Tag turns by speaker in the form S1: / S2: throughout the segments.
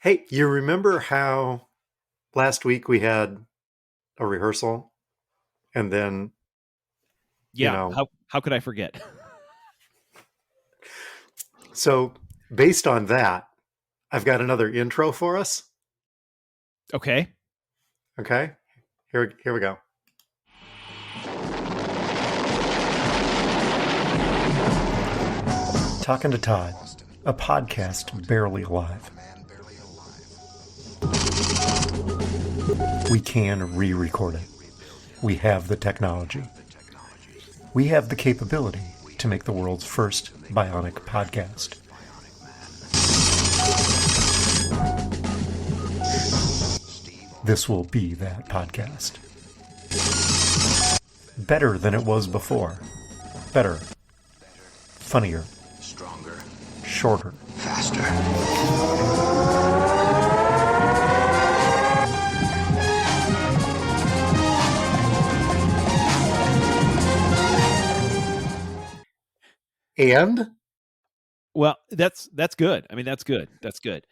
S1: Hey, you remember how last week we had a rehearsal and then, you
S2: Yeah.
S1: know,
S2: How could I forget?
S1: so based on that, I've got another intro for us.
S2: Okay.
S1: Okay. Here we go. Talking to Todd, a podcast barely alive. We can re-record it. We have the technology. We have the capability to make the world's first bionic podcast. This will be that podcast. Better than it was before. Better. Funnier.
S3: Stronger.
S1: Shorter.
S3: Faster.
S1: And
S2: Well, that's good. I mean, that's good. That's good.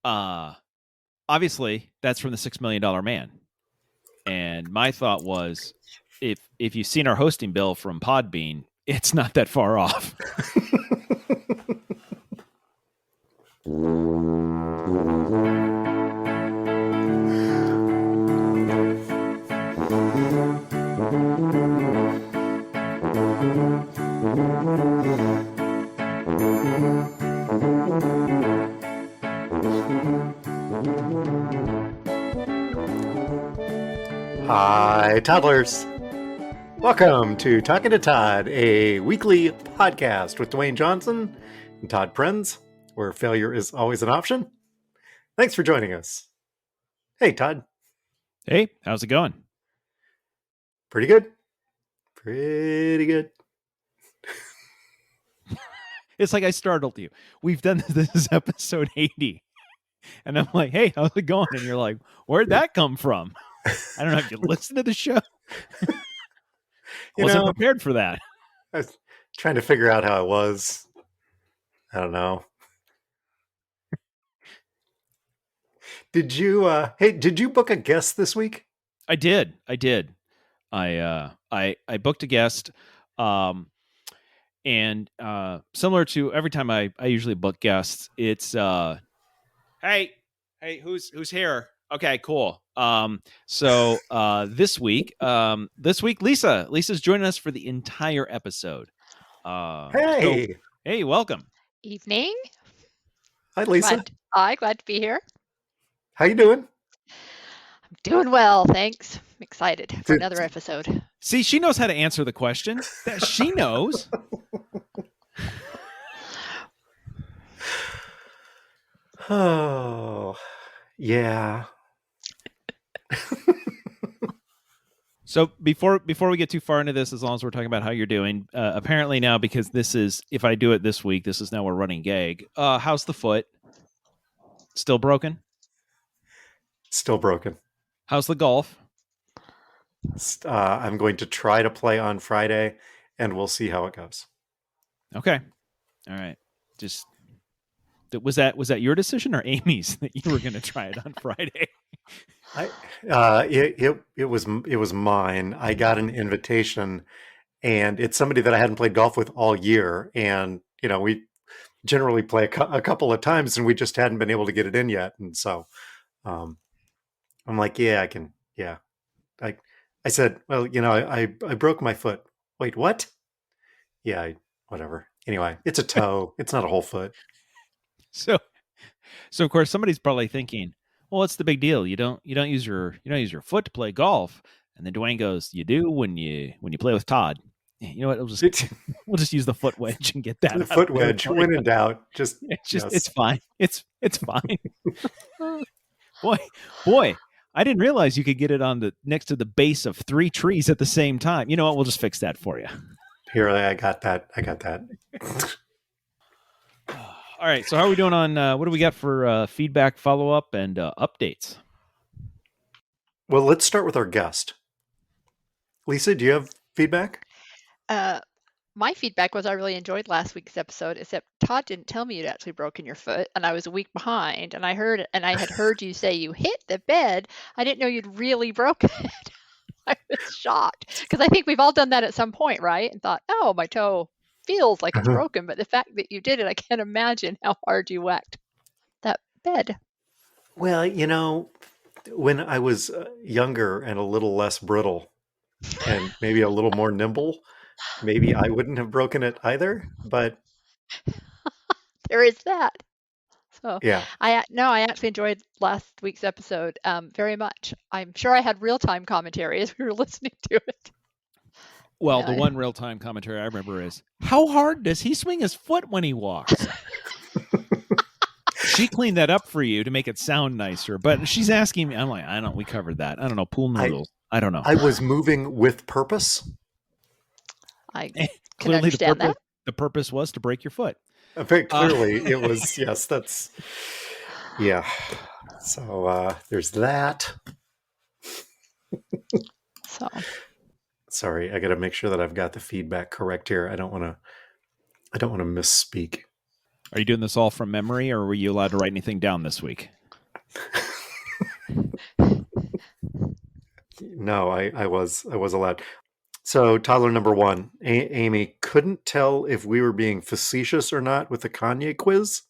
S2: Obviously, that's from the $6 Million Man. And my thought was, if you've seen our hosting bill from Podbean, it's not that far off.
S1: hi, toddlers. Welcome to Talking to Todd, a weekly podcast with Dewayne Johnson and Todd Prins, where failure is always an option. Thanks for joining us. Hey, Todd.
S2: Hey, how's it going?
S1: Pretty good. Pretty good.
S2: It's like I startled you. We've done this is episode 80. And I'm like, hey, how's it going? And you're like, where'd that come from? I don't know if you listened to the show. Wasn't prepared for that.
S1: I was trying to figure out how I was. I don't know. Did you book a guest this week?
S2: I did. I booked a guest. And similar to every time I usually book guests, it's hey, who's here? Okay, cool. So this week Lisa's joining us for the entire episode.
S1: Hey.
S2: Hey, welcome.
S4: Evening.
S1: Hi, Lisa.
S4: Glad to be here.
S1: How you doing?
S4: I'm doing well, thanks. I'm excited for another episode.
S2: See, she knows how to answer the question. That she knows.
S1: Oh, yeah.
S2: So before we get too far into this, as long as we're talking about how you're doing, apparently now, because this is, if I do it this week, this is now a running gag. How's the foot? Still broken?
S1: Still broken.
S2: How's the golf?
S1: I'm going to try to play on Friday, and we'll see how it goes.
S2: Okay. All right. Just was that your decision or Amy's that you were going to try it on Friday?
S1: It was mine. I got an invitation, and it's somebody that I hadn't played golf with all year, and we generally play a couple of times, and we just hadn't been able to get it in yet, and so I'm like, yeah, I can, yeah. I said, well, I broke my foot. Wait, what? Yeah, whatever. Anyway, it's a toe. It's not a whole foot.
S2: So of course somebody's probably thinking, well, what's the big deal? You don't use your foot to play golf. And then Dewayne goes, you do when you play with Todd. You know what? We'll just use the foot wedge and get that.
S1: The foot wedge, when in doubt, just
S2: it's fine. It's fine. Boy, I didn't realize you could get it on next to the base of 3 trees at the same time. You know what? We'll just fix that for you.
S1: Here, I got that.
S2: All right. So how are we doing on what do we got for feedback, follow-up, and updates?
S1: Well, let's start with our guest. Lisa, do you have feedback?
S4: my feedback was I really enjoyed last week's episode, except Todd didn't tell me you'd actually broken your foot, and I was a week behind. And I had heard you say you hit the bed. I didn't know you'd really broken it. I was shocked because I think we've all done that at some point, right? And thought, oh, my toe feels like it's broken, but the fact that you did it, I can't imagine how hard you whacked that bed.
S1: Well, when I was younger and a little less brittle and maybe a little more nimble, maybe I wouldn't have broken it either. But
S4: There is that. So
S1: yeah,
S4: I actually enjoyed last week's episode very much. I'm sure I had real-time commentary as we were listening to it.
S2: Well,
S4: Yeah,
S2: the one real-time commentary I remember is, how hard does he swing his foot when he walks? She cleaned that up for you to make it sound nicer, but she's asking me, I'm like, we covered that. I don't know, pool noodles. I don't know.
S1: I was moving with purpose.
S4: I can
S2: Clearly
S4: understand that.
S2: the purpose was to break your foot.
S1: Very clearly, it was, yes, that's, yeah. So there's that.
S4: So
S1: Sorry, I got to make sure that I've got the feedback correct here. I don't want to misspeak.
S2: Are you doing this all from memory, or were you allowed to write anything down this week?
S1: No, I was allowed. So toddler number one, Amy couldn't tell if we were being facetious or not with the Kanye quiz.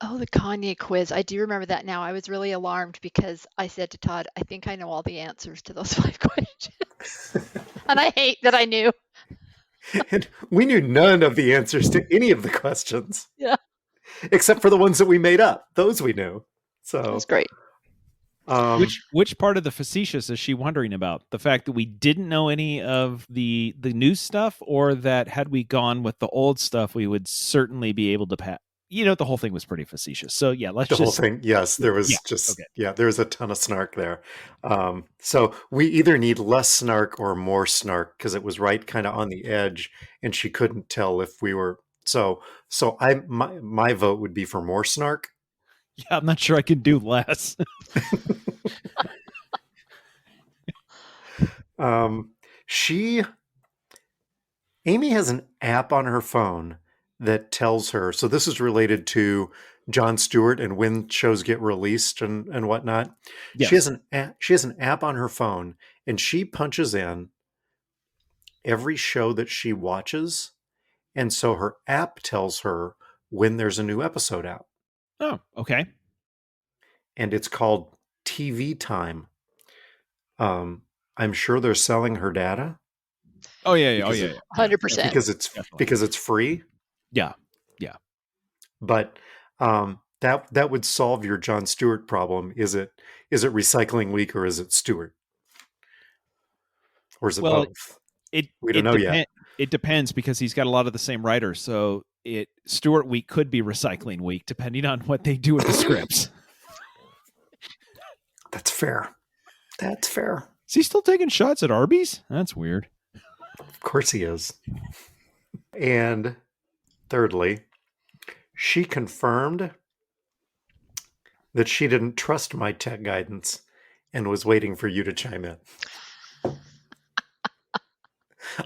S4: Oh, the Kanye quiz. I do remember that now. I was really alarmed because I said to Todd, I think I know all the answers to those 5 questions. And I hate that I knew.
S1: And we knew none of the answers to any of the questions.
S4: Yeah.
S1: Except for the ones that we made up. Those we knew. So
S4: It was great.
S2: Which part of the facetious is she wondering about? The fact that we didn't know any of the new stuff, or that had we gone with the old stuff, we would certainly be able to pass? The whole thing was pretty facetious. So yeah,
S1: the whole thing. Yes, there was there was a ton of snark there. So we either need less snark or more snark, because it was right kind of on the edge, and she couldn't tell if we were. So my vote would be for more snark.
S2: Yeah, I'm not sure I can do less.
S1: Amy has an app on her phone that tells her. So this is related to Jon Stewart and when shows get released and whatnot.
S2: Yes.
S1: She has an app on her phone, and she punches in every show that she watches, and so her app tells her when there's a new episode out.
S2: Oh, okay.
S1: And it's called TV Time. I'm sure they're selling her data.
S2: Oh yeah.
S4: 100%.
S1: Because it's free.
S2: Yeah.
S1: But that would solve your Jon Stewart problem. Is it recycling week, or is it Stewart? Or is it both? We don't know yet.
S2: It depends, because he's got a lot of the same writers. So Stewart week could be recycling week, depending on what they do with the scripts.
S1: That's fair.
S2: Is he still taking shots at Arby's? That's weird.
S1: Of course he is. And thirdly, she confirmed that she didn't trust my tech guidance and was waiting for you to chime in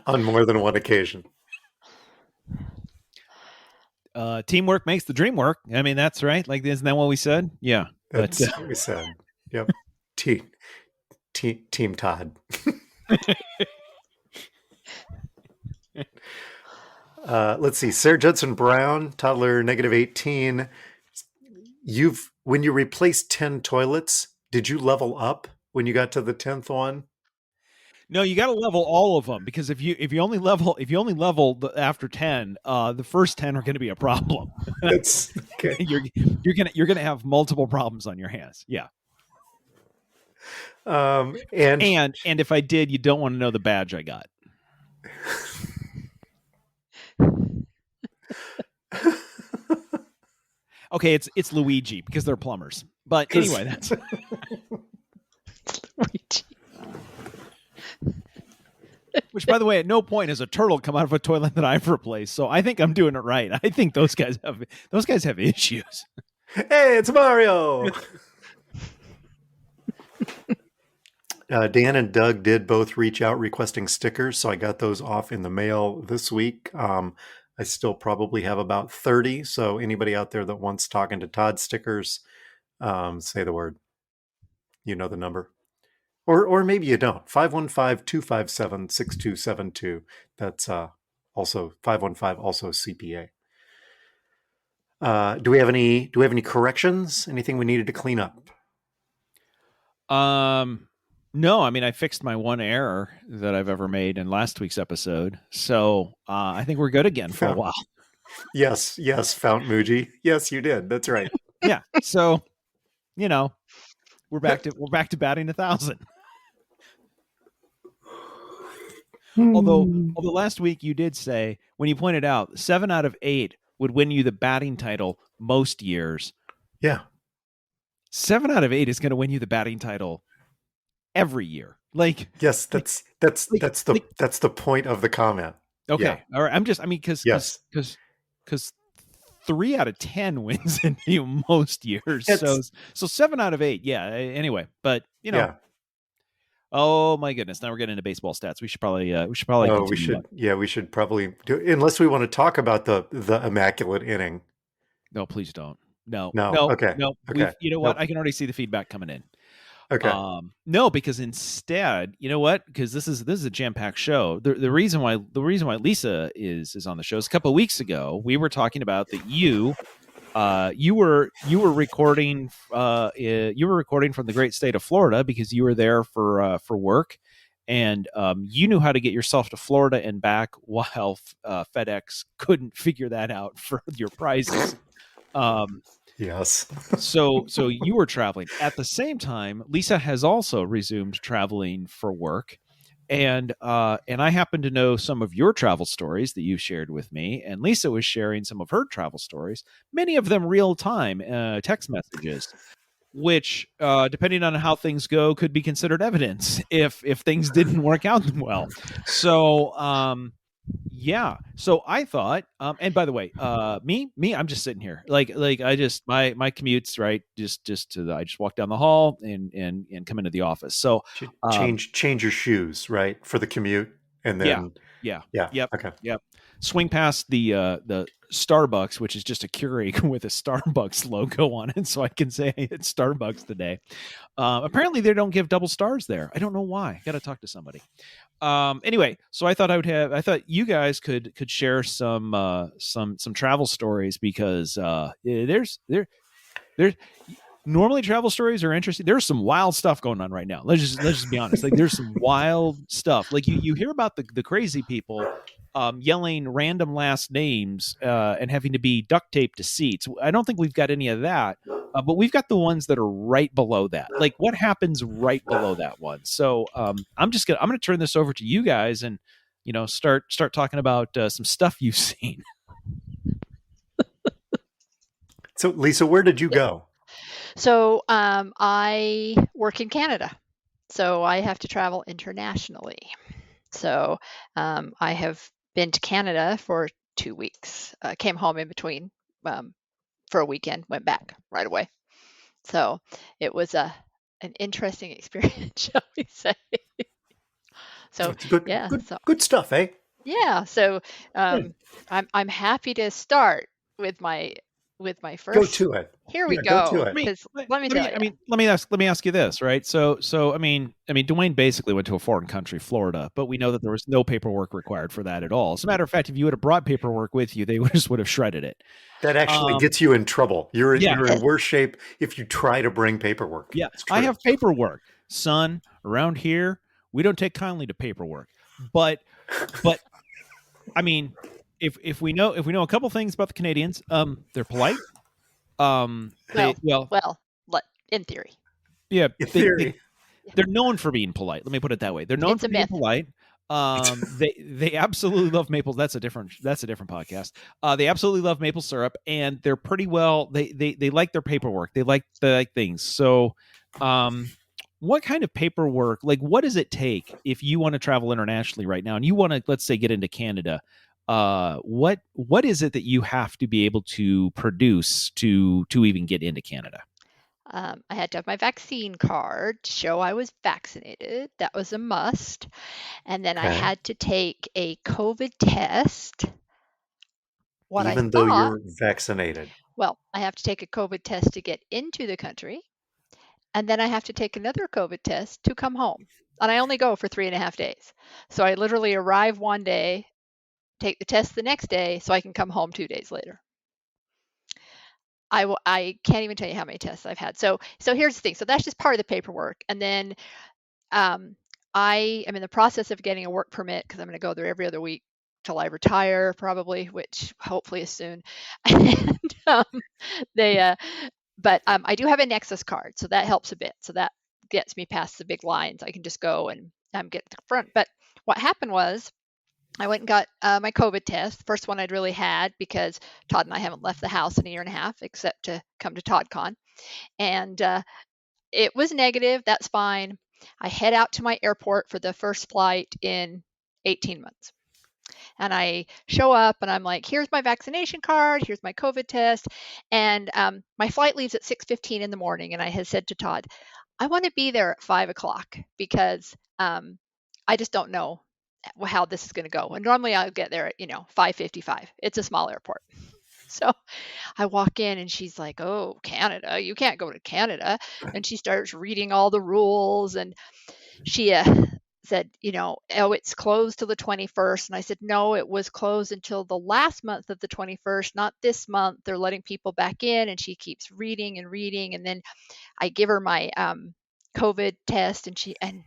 S1: on more than one occasion.
S2: Teamwork makes the dream work. I mean, that's right. Like, isn't that what we said? Yeah.
S1: That's what we said. Yep. Team Todd. Let's see. Sarah Judson Brown, toddler -18. When you replaced 10 toilets, did you level up when you got to the 10th one?
S2: No, you got to level all of them, because if you only level after 10, the first 10 are going to be a problem.
S1: That's okay.
S2: You're gonna have multiple problems on your hands. Yeah. And if I did, you don't want to know the badge I got. Okay, it's Luigi, because they're plumbers. But anyway, that's
S4: Luigi.
S2: Which, by the way, at no point has a turtle come out of a toilet that I've replaced. So I think I'm doing it right. I think those guys have issues.
S1: Hey, it's Mario. Dan and Doug did both reach out requesting stickers, so I got those off in the mail this week. I still probably have about 30, so anybody out there that wants Talking to Todd stickers, say the word. You know the number. Or maybe you don't. 515-257-6272. That's also 515, also CPA. Do we have any corrections? Anything we needed to clean up?
S2: No, I mean, I fixed my one error that I've ever made in last week's episode. So I think we're good again for a while.
S1: Yes, Fount Muji. Yes, you did. That's right.
S2: Yeah. So, we're back to batting 1,000. Although last week you did say, when you pointed out 7 out of 8 would win you the batting title most years.
S1: Yeah.
S2: 7 out of 8 is going to win you the batting title every year. Like,
S1: yes, that's the point of the comment.
S2: Okay.
S1: Yeah.
S2: All right. Because 3 out of 10 wins in you most years. So 7 out of 8. Yeah. Anyway, but
S1: Yeah.
S2: Oh my goodness! Now we're getting into baseball stats. We should probably.
S1: Oh, we should. Yeah, we should probably do. Unless we want to talk about the immaculate inning.
S2: No, please don't. No.
S1: Okay.
S2: No.
S1: Okay.
S2: You know what? I can already see the feedback coming in.
S1: Okay.
S2: No, because instead, you know what? Because this is a jam-packed show. The reason why Lisa is on the show is a couple of weeks ago we were talking about that you were recording from the great state of Florida because you were there for work, and you knew how to get yourself to Florida and back while FedEx couldn't figure that out for your prizes.
S1: Yes.
S2: So you were traveling at the same time. Lisa has also resumed traveling for work. And I happen to know some of your travel stories that you shared with me, and Lisa was sharing some of her travel stories, many of them real time text messages, which, depending on how things go, could be considered evidence if things didn't work out well. So, yeah. So I thought, and by the way, me, I'm just sitting here, like I just my commutes, right? I just walk down the hall and come into the office. So
S1: change your shoes, right, for the commute, and then
S2: yeah.
S1: Yep. Okay.
S2: Yep. Swing past the Starbucks, which is just a Keurig with a Starbucks logo on it, so I can say it's Starbucks today. Apparently, they don't give double stars there. I don't know why. Got to talk to somebody. Anyway, so I thought you guys could share some travel stories because there's normally travel stories are interesting. There's some wild stuff going on right now. Let's just be honest. Like, there's some wild stuff. Like you hear about the crazy people yelling random last names and having to be duct taped to seats. I don't think we've got any of that, but we've got the ones that are right below that. Like, what happens right below that one? So I'm gonna turn this over to you guys and start talking about some stuff you've seen.
S1: So Lisa, where did you go?
S4: So I work in Canada, so I have to travel internationally. So I have been to Canada for 2 weeks. Came home in between for a weekend, went back right away. So it was an interesting experience, shall we say? So
S1: it's good,
S4: yeah,
S1: good stuff, eh?
S4: Yeah. So I'm happy to start with my first.
S1: Go to it.
S4: Here we go.
S1: Go to it.
S4: Let me tell you.
S2: Let me ask you this, right? So I mean, Dewayne basically went to a foreign country, Florida, but we know that there was no paperwork required for that at all. As a matter of fact, if you would have brought paperwork with you, they would have shredded it.
S1: That actually gets you in trouble. You're in worse shape if you try to bring paperwork.
S2: Yeah, I have paperwork, son. Around here, we don't take kindly to paperwork, but I mean, if we know a couple things about the Canadians, they're polite.
S4: Well, in theory.
S2: Yeah,
S1: in theory.
S2: They're known for being polite. Let me put it that way. They're known for being polite. They absolutely love maple. That's a different podcast. They absolutely love maple syrup, and they're pretty well. They like their paperwork. They like things. So, what kind of paperwork? Like, what does it take if you want to travel internationally right now, and you want to, let's say, get into Canada? What is it that you have to be able to produce to even get into Canada?
S4: I had to have my vaccine card to show I was vaccinated. That was a must. And then I
S1: Okay.
S4: had to take a COVID test. What I
S1: Even though
S4: thought,
S1: you're vaccinated.
S4: well, I have to take a COVID test to get into the country, and then I have to take another COVID test to come home. And I only go for 3.5 days. So I literally arrive one day, take the test the next day, so I can come home 2 days later. I can't even tell you how many tests I've had. So here's the thing. So that's just part of the paperwork. And then I am in the process of getting a work permit because I'm going to go there every other week till I retire, probably, which hopefully is soon. And they, but I do have a Nexus card, so that helps a bit. So that gets me past the big lines. I can just go and get to the front. But what happened was, I went and got my COVID test, first one I'd really had, because Todd and I haven't left the house in a year and a half except to come to ToddCon. And it was negative. That's fine. I head out to my airport for the first flight in 18 months. And I show up and I'm like, here's my vaccination card, here's my COVID test. And my flight leaves at 6:15 in the morning. And I had said to Todd, I want to be there at 5 o'clock because I just don't know how this is going to go. And normally I'll get there at 5:55. It's a small airport. So I walk in and she's like, oh, Canada, you can't go to Canada. And she starts reading all the rules. And she said, oh, it's closed till the 21st. And I said, no, it was closed until the last month of the 21st, not this month. They're letting people back in. And she keeps reading and reading. And then I give her my COVID test, and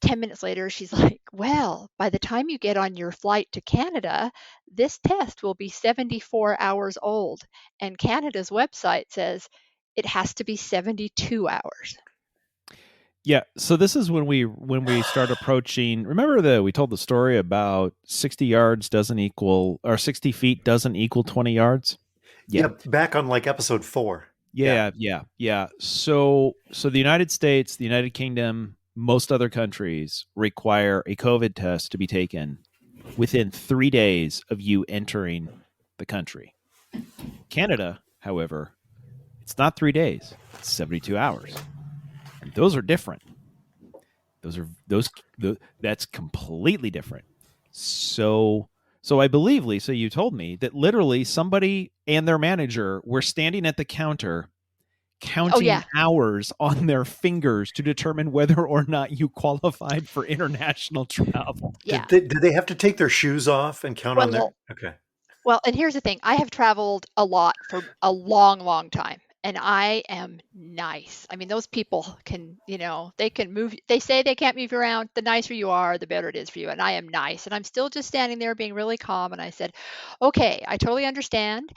S4: 10 minutes later, she's like, well, by the time you get on your flight to Canada, this test will be 74 hours old. And Canada's website says it has to be 72 hours.
S2: Yeah, so this is when we start approaching. Remember we told the story about 60 yards doesn't equal, or 60 feet doesn't equal 20 yards.
S1: Yeah, back on like episode 4.
S2: Yeah. So the United States, the United Kingdom, most other countries require a COVID test to be taken within 3 days of you entering the country. Canada, however, it's not 3 days; it's 72 hours. And those are different. That's completely different. So I believe, Lisa, you told me that literally somebody and their manager were standing at the counter counting hours on their fingers to determine whether or not you qualified for international travel.
S4: Yeah.
S1: Did they have to take their shoes off and count on their... Okay.
S4: Well, and here's the thing. I have traveled a lot for a long, long time. And I am nice. I mean, those people can, they can move. They say they can't move you around. The nicer you are, the better it is for you. And I am nice. And I'm still just standing there being really calm. And I said, okay, I totally understand.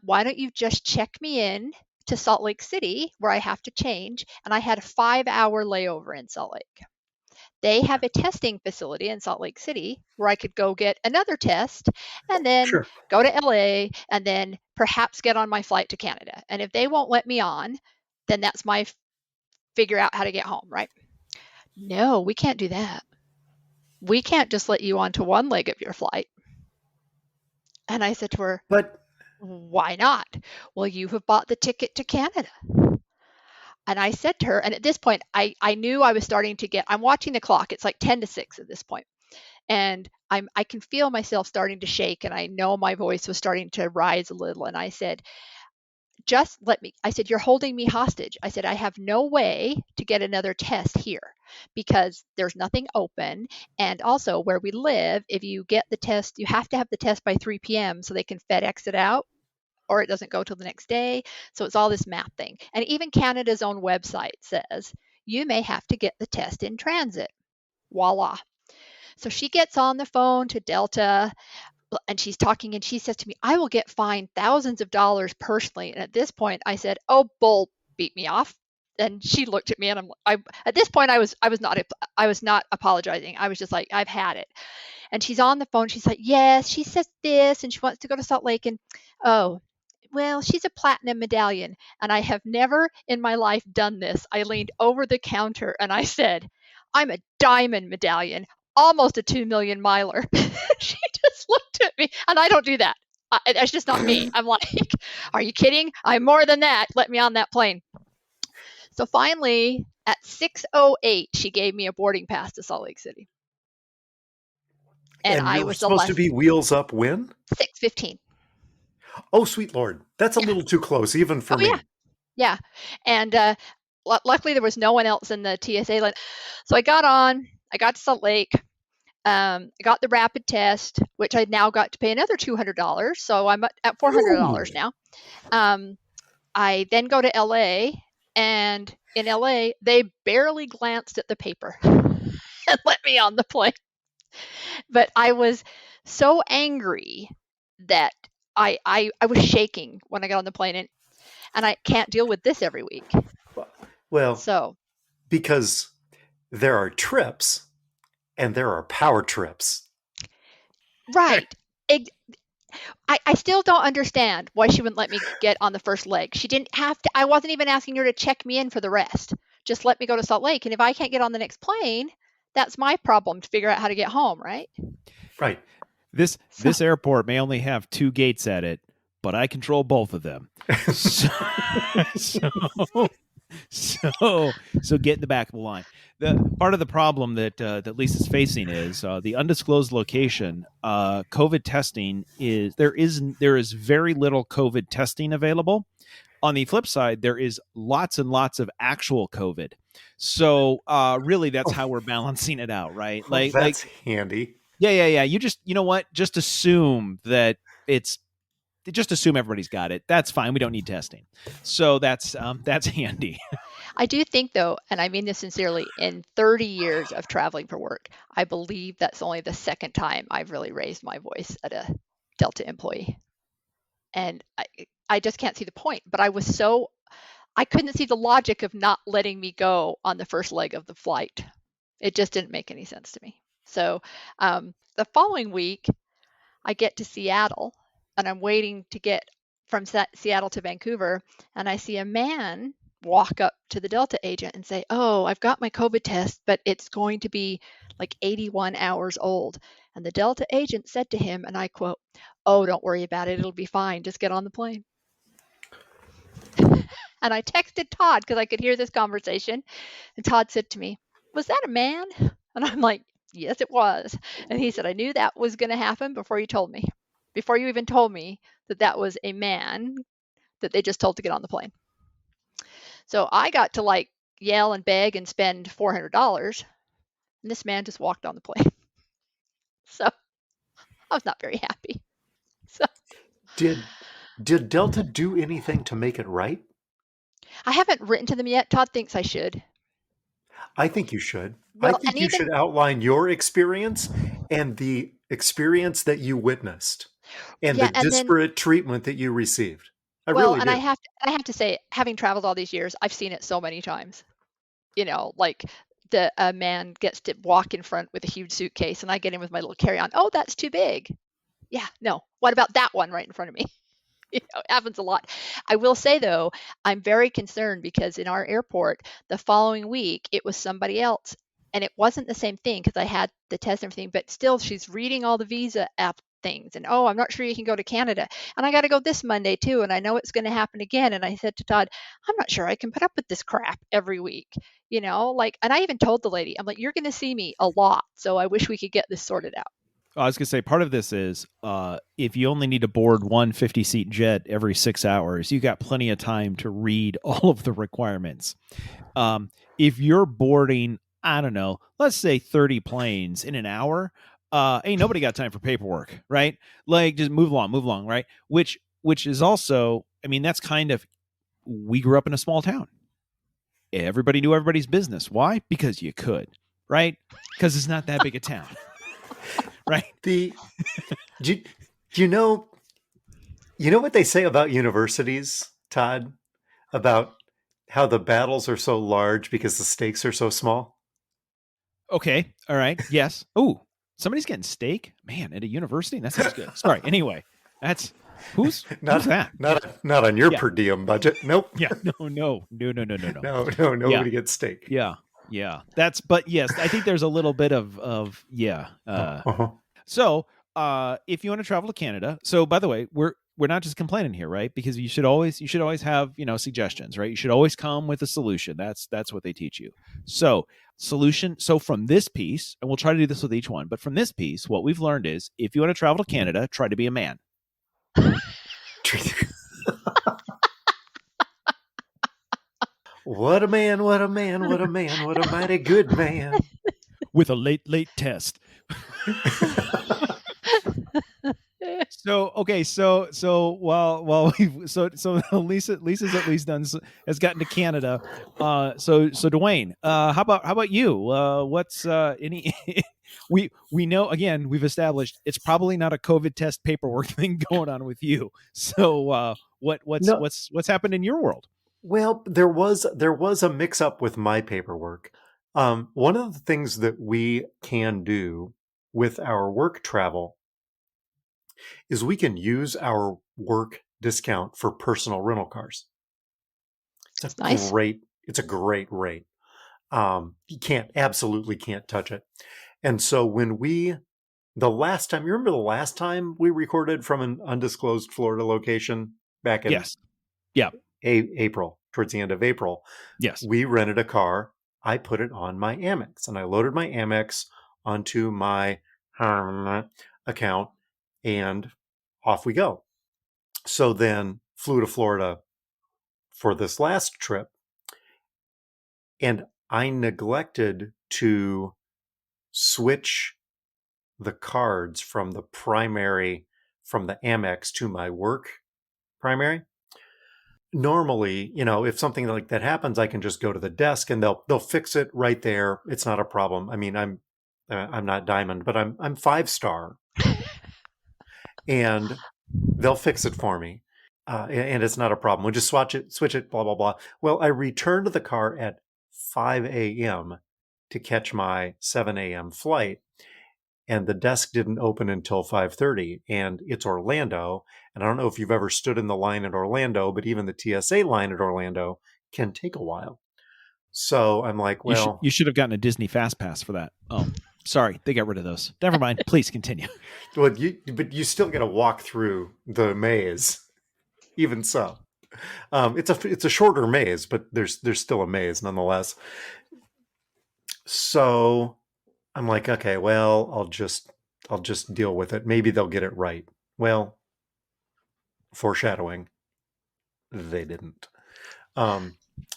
S4: Why don't you just check me in to Salt Lake City where I have to change? And I had a 5-hour layover in Salt Lake. They have a testing facility in Salt Lake City where I could go get another test and then go to LA and then perhaps get on my flight to Canada. And if they won't let me on, then that's my figure out how to get home, right? No, we can't do that. We can't just let you onto one leg of your flight. And I said to her, but why not? Well, you have bought the ticket to Canada. And I said to her, and at this point, I knew I was starting to I'm watching the clock. It's like 10 to 6 at this point. And I can feel myself starting to shake. And I know my voice was starting to rise a little. And I said, just let me, I said, you're holding me hostage. I said, I have no way to get another test here because there's nothing open. And also where we live, if you get the test, you have to have the test by 3 p.m. so they can FedEx it out, or it doesn't go till the next day. So it's all this math thing. And even Canada's own website says you may have to get the test in transit. Voila. So she gets on the phone to Delta and she's talking and she says to me, I will get fined thousands of dollars personally. And at this point I said, oh, bull, beat me off. And she looked at me and at this point I was not apologizing. I was just like, I've had it. And she's on the phone. She's like, yes, she says this and she wants to go to Salt Lake. And oh, well, she's a platinum medallion. And I have never in my life done this. I leaned over the counter and I said, I'm a diamond medallion, almost a 2 million miler. She just looked at me and I don't do that. That's just not me. I'm like, are you kidding? I'm more than that. Let me on that plane. So finally, at 6:08, she gave me a boarding pass to Salt Lake City. And I
S1: you're
S4: was the
S1: supposed to
S4: last
S1: be wheels up when?
S4: 6:15.
S1: Oh, sweet Lord. That's a
S4: Yeah.
S1: little too close, even for
S4: Oh,
S1: me.
S4: yeah. Yeah. And luckily, there was no one else in the TSA line. So I got on, I got to Salt Lake. I got the rapid test, which I'd now got to pay another $200. So I'm at $400
S1: Ooh.
S4: now. I then go to LA, and in LA, they barely glanced at the paper and let me on the plane. But I was so angry that I was shaking when I got on the plane, and I can't deal with this every week.
S1: Well,
S4: So,
S1: because there are trips and there are power trips.
S4: right. I still don't understand why she wouldn't let me get on the first leg. She didn't have to. I wasn't even asking her to check me in for the rest. Just let me go to Salt Lake. And if I can't get on the next plane, that's my problem to figure out how to get home, right?
S1: Right.
S2: This airport may only have 2 gates at it, but I control both of them. So so get in the back of the line. The part of the problem that that Lisa's facing is the undisclosed location. COVID testing there is very little COVID testing available. On the flip side, there is lots and lots of actual COVID. So really, that's how we're balancing it out, right?
S1: Well, that's handy.
S2: Yeah. You know what? Just assume that just assume everybody's got it. That's fine. We don't need testing. So that's handy.
S4: I do think, though, and I mean this sincerely, in 30 years of traveling for work, I believe that's only the second time I've really raised my voice at a Delta employee. And I just can't see the point. But I couldn't see the logic of not letting me go on the first leg of the flight. It just didn't make any sense to me. So the following week, I get to Seattle, and I'm waiting to get from Seattle to Vancouver, and I see a man walk up to the Delta agent and say, "Oh, I've got my COVID test, but it's going to be like 81 hours old." And the Delta agent said to him, and I quote, "Oh, don't worry about it. It'll be fine. Just get on the plane." And I texted Todd because I could hear this conversation. And Todd said to me, "Was that a man?" And I'm like, "Yes, it was." And he said, "I knew that was going to happen before you told me. Before you even told me that that was a man that they just told to get on the plane." So I got to like yell and beg and spend $400. And this man just walked on the plane. So I was not very happy. So
S1: Did Delta do anything to make it right?
S4: I haven't written to them yet. Todd thinks I should.
S1: I think you should. I
S4: Well, and
S1: think you
S4: even
S1: should outline your experience and the experience that you witnessed and the
S4: yeah, and then
S1: disparate treatment that you received. I
S4: well,
S1: really
S4: and
S1: do.
S4: I have to say, having traveled all these years, I've seen it so many times. Like a man gets to walk in front with a huge suitcase, and I get in with my little carry-on. Oh, that's too big. Yeah, no. What about that one right in front of me? It happens a lot. I will say though, I'm very concerned because in our airport the following week it was somebody else, and it wasn't the same thing because I had the test and everything, but still she's reading all the visa app things, and oh, I'm not sure you can go to Canada, and I got to go this Monday too, and I know it's going to happen again. And I said to Todd, I'm not sure I can put up with this crap every week, and I even told the lady, I'm like, you're going to see me a lot, so I wish we could get this sorted out.
S2: I was going to say part of this is if you only need to board one 50-seat jet every 6 hours, you got plenty of time to read all of the requirements. If you're boarding, I don't know, let's say 30 planes in an hour, ain't nobody got time for paperwork, right? Like just move along, right? Which is also, I mean, that's kind of, we grew up in a small town. Everybody knew everybody's business. Why? Because you could, right? Because it's not that big a town. Right.
S1: Do you know what they say about universities, Todd? About how the battles are so large because the stakes are so small?
S2: Okay. All right. Yes. Oh, somebody's getting steak, man, at a university. That sounds good. Sorry. Anyway, who's that?
S1: Not on your per diem budget. Nope.
S2: Yeah. No.
S1: No. Nobody gets steak.
S2: Yeah. But yes, I think there's a little bit of.
S1: Uh-huh.
S2: So if you want to travel to Canada, so by the way, we're not just complaining here, right? Because you should always have, suggestions, right? You should always come with a solution. That's what they teach you. So solution. So from this piece, and we'll try to do this with each one, but from this piece, what we've learned is if you want to travel to Canada, try to be a man.
S1: What a man, what a man, what a man, what a mighty good man.
S2: With a late test. So okay, so while we so Lisa's at least has gotten to Canada. So Dewayne, how about you? What's any? We know, again, we've established it's probably not a COVID test paperwork thing going on with you. So
S1: No.
S2: what's happened in your world?
S1: Well, there was a mix up with my paperwork. One of the things that we can do with our work travel is we can use our work discount for personal rental cars. It's a
S4: Nice.
S1: great rate. You absolutely can't touch it. And so the last time, you remember the last time we recorded from an undisclosed Florida location back in
S2: Yes. Yeah.
S1: April, towards the end of April,
S2: Yes.
S1: we rented a car. I put it on my Amex and I loaded my Amex onto my account and off we go. So then flew to Florida for this last trip and I neglected to switch the cards from the Amex to my work primary. Normally, if something like that happens, I can just go to the desk and they'll fix it right there. It's not a problem. I mean, I'm not Diamond, but I'm 5-star, and they'll fix it for me, and it's not a problem. We'll just switch it, blah blah blah. Well, I returned the car at 5 a.m. to catch my 7 a.m. flight, and the desk didn't open until 5:30, and it's Orlando. And I don't know if you've ever stood in the line at Orlando, but even the TSA line at Orlando can take a while. So I'm like, well,
S2: you should have gotten a Disney Fast Pass for that. Oh, sorry, they got rid of those. Never mind. Please continue.
S1: but you still got to walk through the maze. Even so, it's a shorter maze, but there's still a maze nonetheless. So I'm like, okay, well, I'll just deal with it. Maybe they'll get it right. Well, foreshadowing, they didn't.
S2: I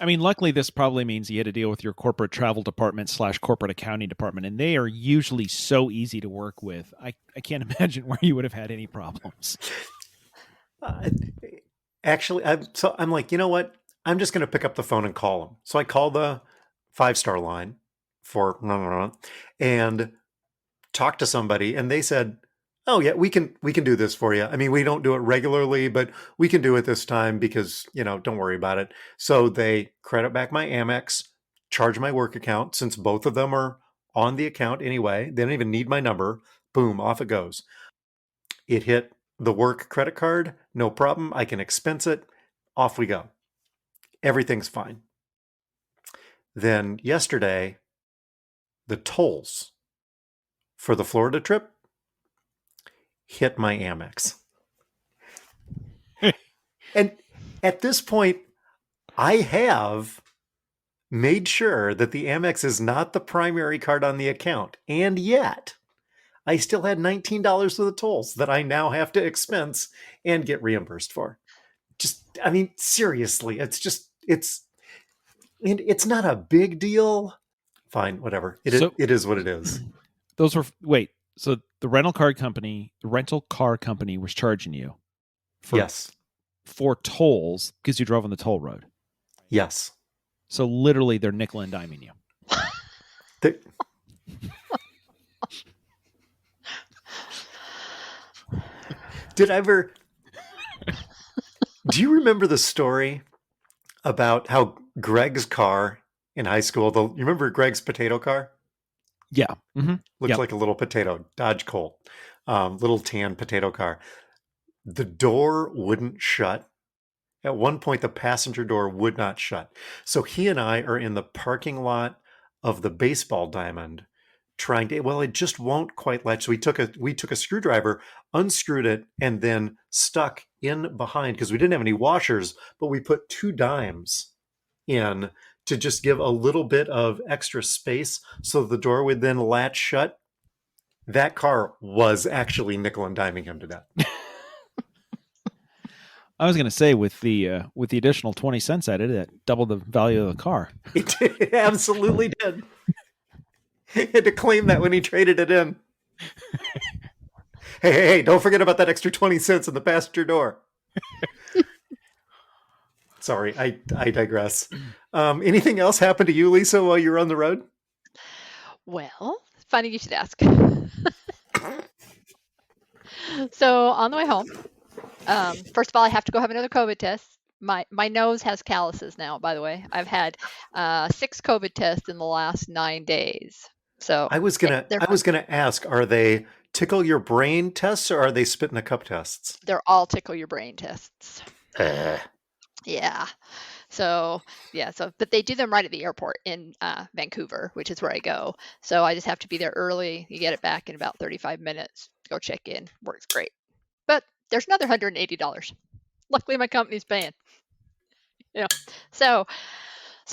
S2: mean, luckily, this probably means you had to deal with your corporate travel department / corporate accounting department, and they are usually so easy to work with. I can't imagine where you would have had any problems.
S1: Actually, I'm like, you know what? I'm just going to pick up the phone and call them. So I call the 5-star line and talk to somebody, and they said, "Oh yeah, we can do this for you. I mean, we don't do it regularly, but we can do it this time because, don't worry about it." So they credit back my Amex, charge my work account since both of them are on the account anyway. They don't even need my number. Boom, off it goes. It hit the work credit card, no problem. I can expense it. Off we go. Everything's fine. Then yesterday, the tolls for the Florida trip hit my Amex. And at this point, I have made sure that the Amex is not the primary card on the account. And yet, I still had $19 of the tolls that I now have to expense and get reimbursed for. I mean, seriously, it's not a big deal. Fine, whatever. It is what it is.
S2: Those were, wait, so the rental car company was charging you for tolls because you drove on the toll road.
S1: Yes.
S2: So literally they're nickel and diming you.
S1: Do you remember the story about how Greg's car in high school, you remember Greg's potato car?
S2: Yeah. Mm-hmm.
S1: Looked like a little potato, Dodge Colt, little tan potato car. The door wouldn't shut. At one point, the passenger door would not shut. So he and I are in the parking lot of the baseball diamond trying to, well, it just won't quite latch. So we took a screwdriver, unscrewed it, and then stuck in behind, because we didn't have any washers, but we put 2 dimes in to just give a little bit of extra space so the door would then latch shut. That car was actually nickel and diming him to death.
S2: I was going to say with the additional 20 cents added, that doubled the value of the car.
S1: It absolutely did. He had to claim that when he traded it in. Hey, don't forget about that extra 20 cents in the passenger door. Sorry, I digress. Anything else happen to you, Lisa, while you were on the road?
S4: Well, funny you should ask. So on the way home, first of all, I have to go have another COVID test. My nose has calluses now, by the way. I've had 6 COVID tests in the last 9 days. So
S1: I was
S4: they're
S1: gonna ask, are they tickle your brain tests or are they spit in a cup tests?
S4: they're all tickle your brain tests.
S1: Uh,
S4: Yeah. So but they do them right at the airport in Vancouver, which is where I go. So I just have to be there early. You get it back in about 35 minutes. Go check in. Works great. But there's another $180. Luckily, my company's paying. So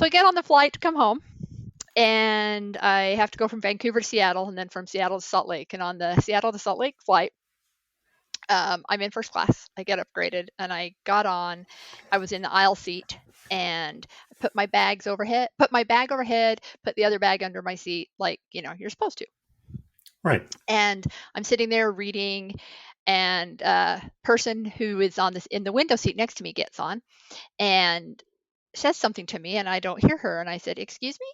S4: I get on the flight to come home, and I have to go from Vancouver to Seattle, and then from Seattle to Salt Lake. And on the Seattle to Salt Lake flight, I'm in first class. I get upgraded, and I got on. I was in the aisle seat, and I put my bag overhead, put the other bag under my seat, like you're supposed to.
S1: right.
S4: And I'm sitting there reading, and person who is in the window seat next to me gets on and says something to me, and I don't hear her. And I said, "Excuse me?"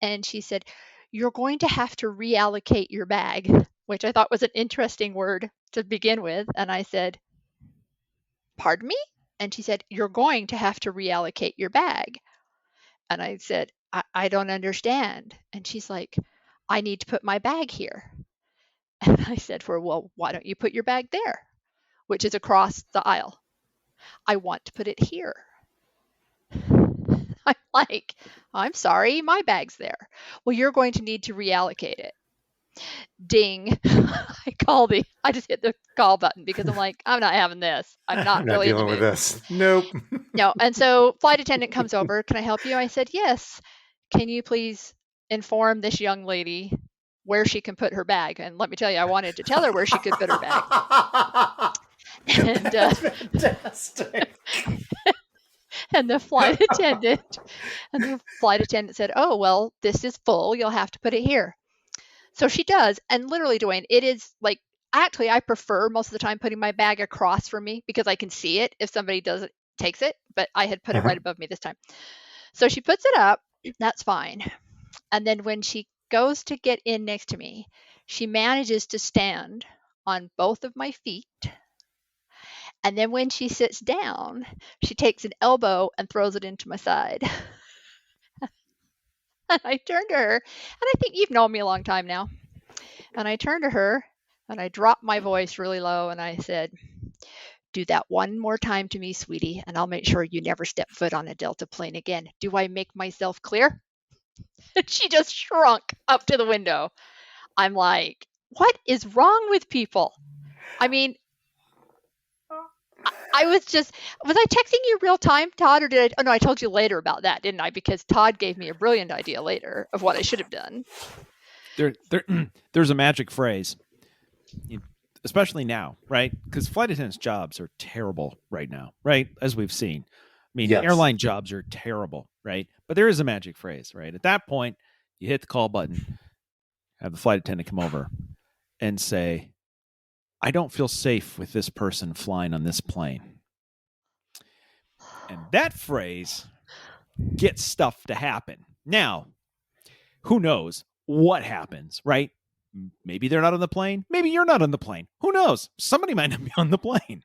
S4: And she said, "You're going to have to reallocate your bag," which I thought was an interesting word to begin with. And I said, "Pardon me?" And she said, "You're going to have to reallocate your bag." And I said, I don't understand. And she's like, "I need to put my bag here." And I said, "Well, why don't you put your bag there?" Which is across the aisle. "I want to put it here." I'm like, "I'm sorry, my bag's there." "Well, you're going to need to reallocate it." Ding. I just hit the call button because I'm like, I'm not having this. I'm not really
S1: dealing with this. Nope.
S4: No. And so flight attendant comes over. "Can I help you?" I said, "Yes. Can you please inform this young lady where she can put her bag?" And let me tell you, I wanted to tell her where she could put her bag. And
S1: That's fantastic.
S4: and the flight attendant said, "Oh, well, this is full. You'll have to put it here." So she does. And literally, Dewayne, it is like, actually, I prefer most of the time putting my bag across from me because I can see it if somebody takes it, but I had put it right above me this time. So she puts it up. That's fine. And then when she goes to get in next to me, she manages to stand on both of my feet. And then when she sits down, she takes an elbow and throws it into my side. And I turned to her, and I think you've known me a long time now. And I turned to her, and I dropped my voice really low, and I said, "Do that one more time to me, sweetie, and I'll make sure you never step foot on a Delta plane again. Do I make myself clear?" And she just shrunk up to the window. I'm like, what is wrong with people? I mean, was I texting you real time, Todd, or did I? Oh no, I told you later about that, didn't I? Because Todd gave me a brilliant idea later of what I should have done.
S2: There's a magic phrase, especially now, right? Because flight attendants' jobs are terrible right now, right? As we've seen. I mean,
S1: Yes.
S2: Airline jobs are terrible, right? But there is a magic phrase, right? At that point, you hit the call button, have the flight attendant come over and say, "I don't feel safe with this person flying on this plane." And that phrase gets stuff to happen. Now, who knows what happens, right? Maybe they're not on the plane. Maybe you're not on the plane. Who knows? Somebody might not be on the plane.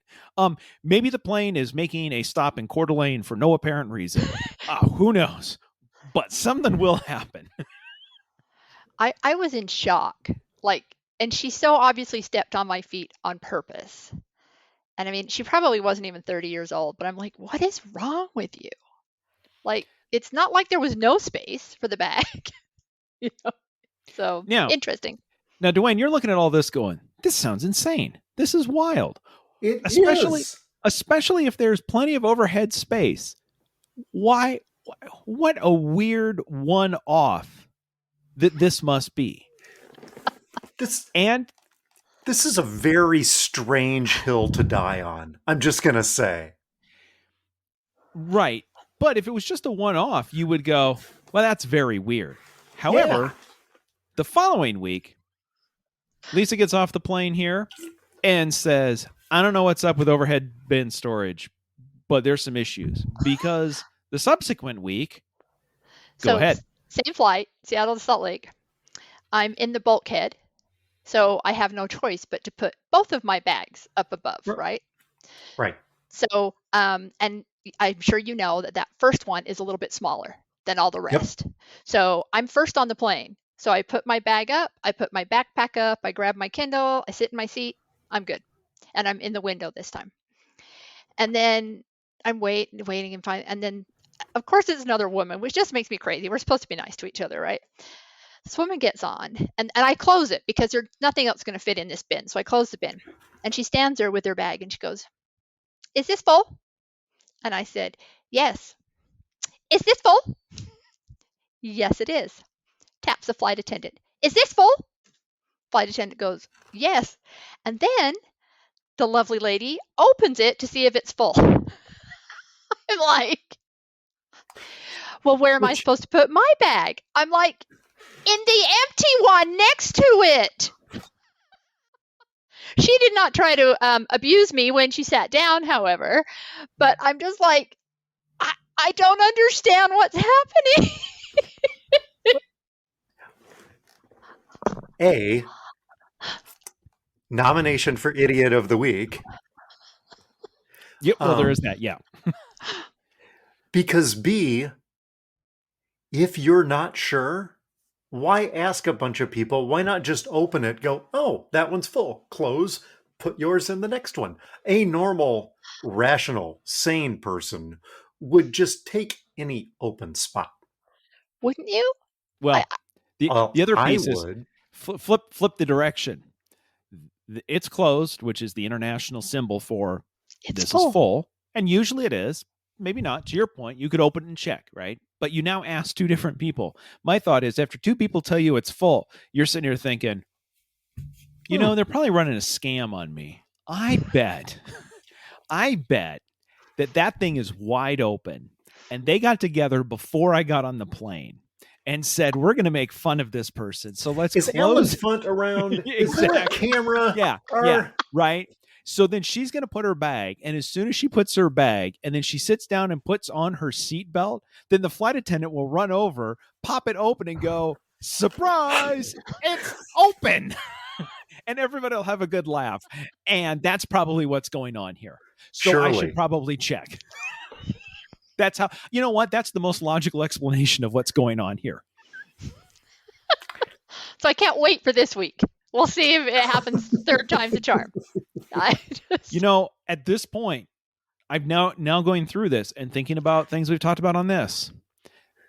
S2: Maybe the plane is making a stop in Coeur d'Alene for no apparent reason. Who knows? But something will happen.
S4: I was in shock. And she so obviously stepped on my feet on purpose. And I mean, she probably wasn't even 30 years old, but I'm like, what is wrong with you? Like, it's not like there was no space for the bag. So
S2: Now,
S4: interesting.
S2: Dewayne, you're looking at all this going, this sounds insane. This is wild.
S1: It
S2: Especially
S1: is.
S2: especially if there's plenty of overhead space. Why what a weird one-off that this must be.
S1: This
S2: And
S1: this is a very strange hill to die on. I'm just gonna say.
S2: right, but if it was just a one-off, you would go, well, that's very weird. However, the following week, Lisa gets off the plane here and says, I don't know what's up with overhead bin storage, but there's some issues. Because the subsequent week, go ahead.
S4: Same flight, Seattle to Salt Lake. I'm in the bulkhead, so I have no choice but to put both of my bags up above, right?
S1: Right.
S4: So, and I'm sure you know that first one is a little bit smaller than all the rest. Yep. So I'm first on the plane. So I put my bag up, I put my backpack up, I grab my Kindle, I sit in my seat, I'm good. And I'm in the window this time. And then I'm waiting and finally, and then of course it's another woman, which just makes me crazy. We're supposed to be nice to each other, right? This woman gets on and I close it because there's nothing else going to fit in this bin. So I close the bin and she stands there with her bag and she goes, is this full? And I said, yes. Is this full? Yes, it is. Taps the flight attendant. Is this full? Flight attendant goes, yes. And then the lovely lady opens it to see if it's full. I'm like, well, where am I supposed to put my bag? I'm like, in the empty one next to it. She did not try to abuse me when she sat down, however, but I'm just like, I don't understand what's happening.
S1: A, nomination for Idiot of the Week.
S2: Yep, well, there is that, yeah.
S1: Because B, if you're not sure, why ask a bunch of people? Why not just open it, go, oh, that one's full, close, put yours in the next one? A normal, rational, sane person would just take any open spot.
S4: Wouldn't you?
S2: Well, the other piece is flip the direction. It's closed, which is the international symbol for this is full. And usually it is. Maybe not. To your point, you could open and check, right? But you now ask two different people. My thought is after two people tell you it's full, you're sitting here thinking, you know, they're probably running a scam on me. I bet that thing is wide open. And they got together before I got on the plane and said, we're going to make fun of this person. So let's
S1: close. Alan Funt around?
S2: Exactly.
S1: Is there a camera?
S2: Yeah, right. So then she's going to put her bag. And as soon as she puts her bag and then she sits down and puts on her seatbelt, then the flight attendant will run over, pop it open and go, surprise, it's open. And everybody will have a good laugh. And that's probably what's going on here. So surely. I should probably check. That's how, you know what? That's the most logical explanation of what's going on here.
S4: So I can't wait for this week. We'll see if it happens third time's a charm.
S2: You know, at this point, I'm now going through this and thinking about things we've talked about on this.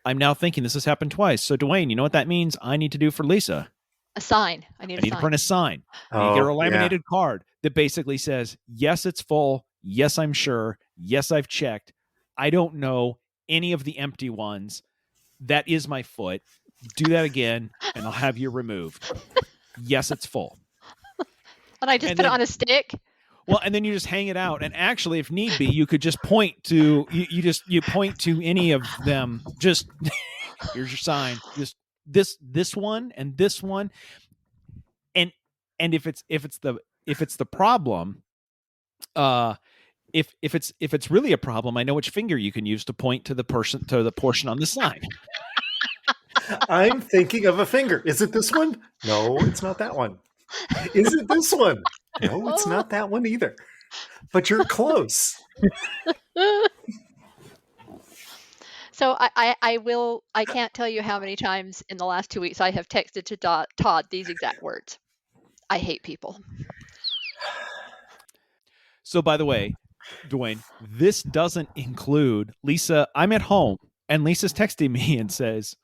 S2: I'm now thinking this has happened twice. So Dewayne, you know what that means I need to do for Lisa?
S4: A sign. I need
S2: to print a sign. I need to get her a laminated card that basically says, yes, it's full. Yes, I'm sure. Yes, I've checked. I don't know any of the empty ones. That is my foot. Do that again, and I'll have you removed. Yes, it's full.
S4: And I just put it on a stick?
S2: Well, and then you just hang it out. And actually, if need be, you could just point to, you point to any of them. Just, here's your sign. Just this one and this one. And if it's the problem, if it's really a problem, I know which finger you can use to point to the portion on the sign.
S1: I'm thinking of a finger. Is it this one? No, it's not that one. Is it this one? No, it's not that one either. But you're close.
S4: So I can't tell you how many times in the last 2 weeks I have texted to Todd these exact words. I hate people.
S2: So by the way, Dewayne, this doesn't include Lisa. I'm at home and Lisa's texting me and says,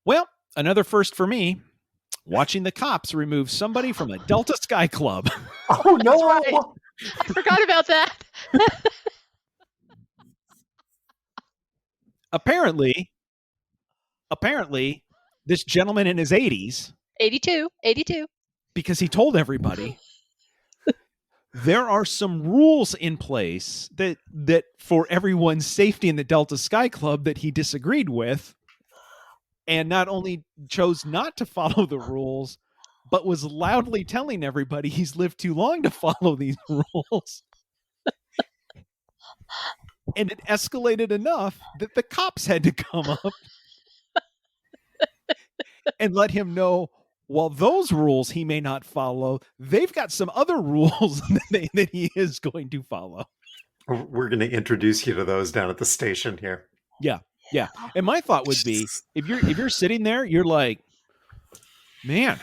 S2: Well, another first for me, watching the cops remove somebody from a Delta Sky Club.
S1: Oh no!
S4: right. I forgot about that.
S2: Apparently, this gentleman in his 80s,
S4: 82.
S2: because he told everybody there are some rules in place that for everyone's safety in the Delta Sky Club that he disagreed with, and not only chose not to follow the rules, but was loudly telling everybody he's lived too long to follow these rules. And it escalated enough that the cops had to come up and let him know, while those rules he may not follow, they've got some other rules that he is going to follow.
S1: We're going to introduce you to those down at the station here.
S2: Yeah. And my thought would be, if you're sitting there, you're like, man,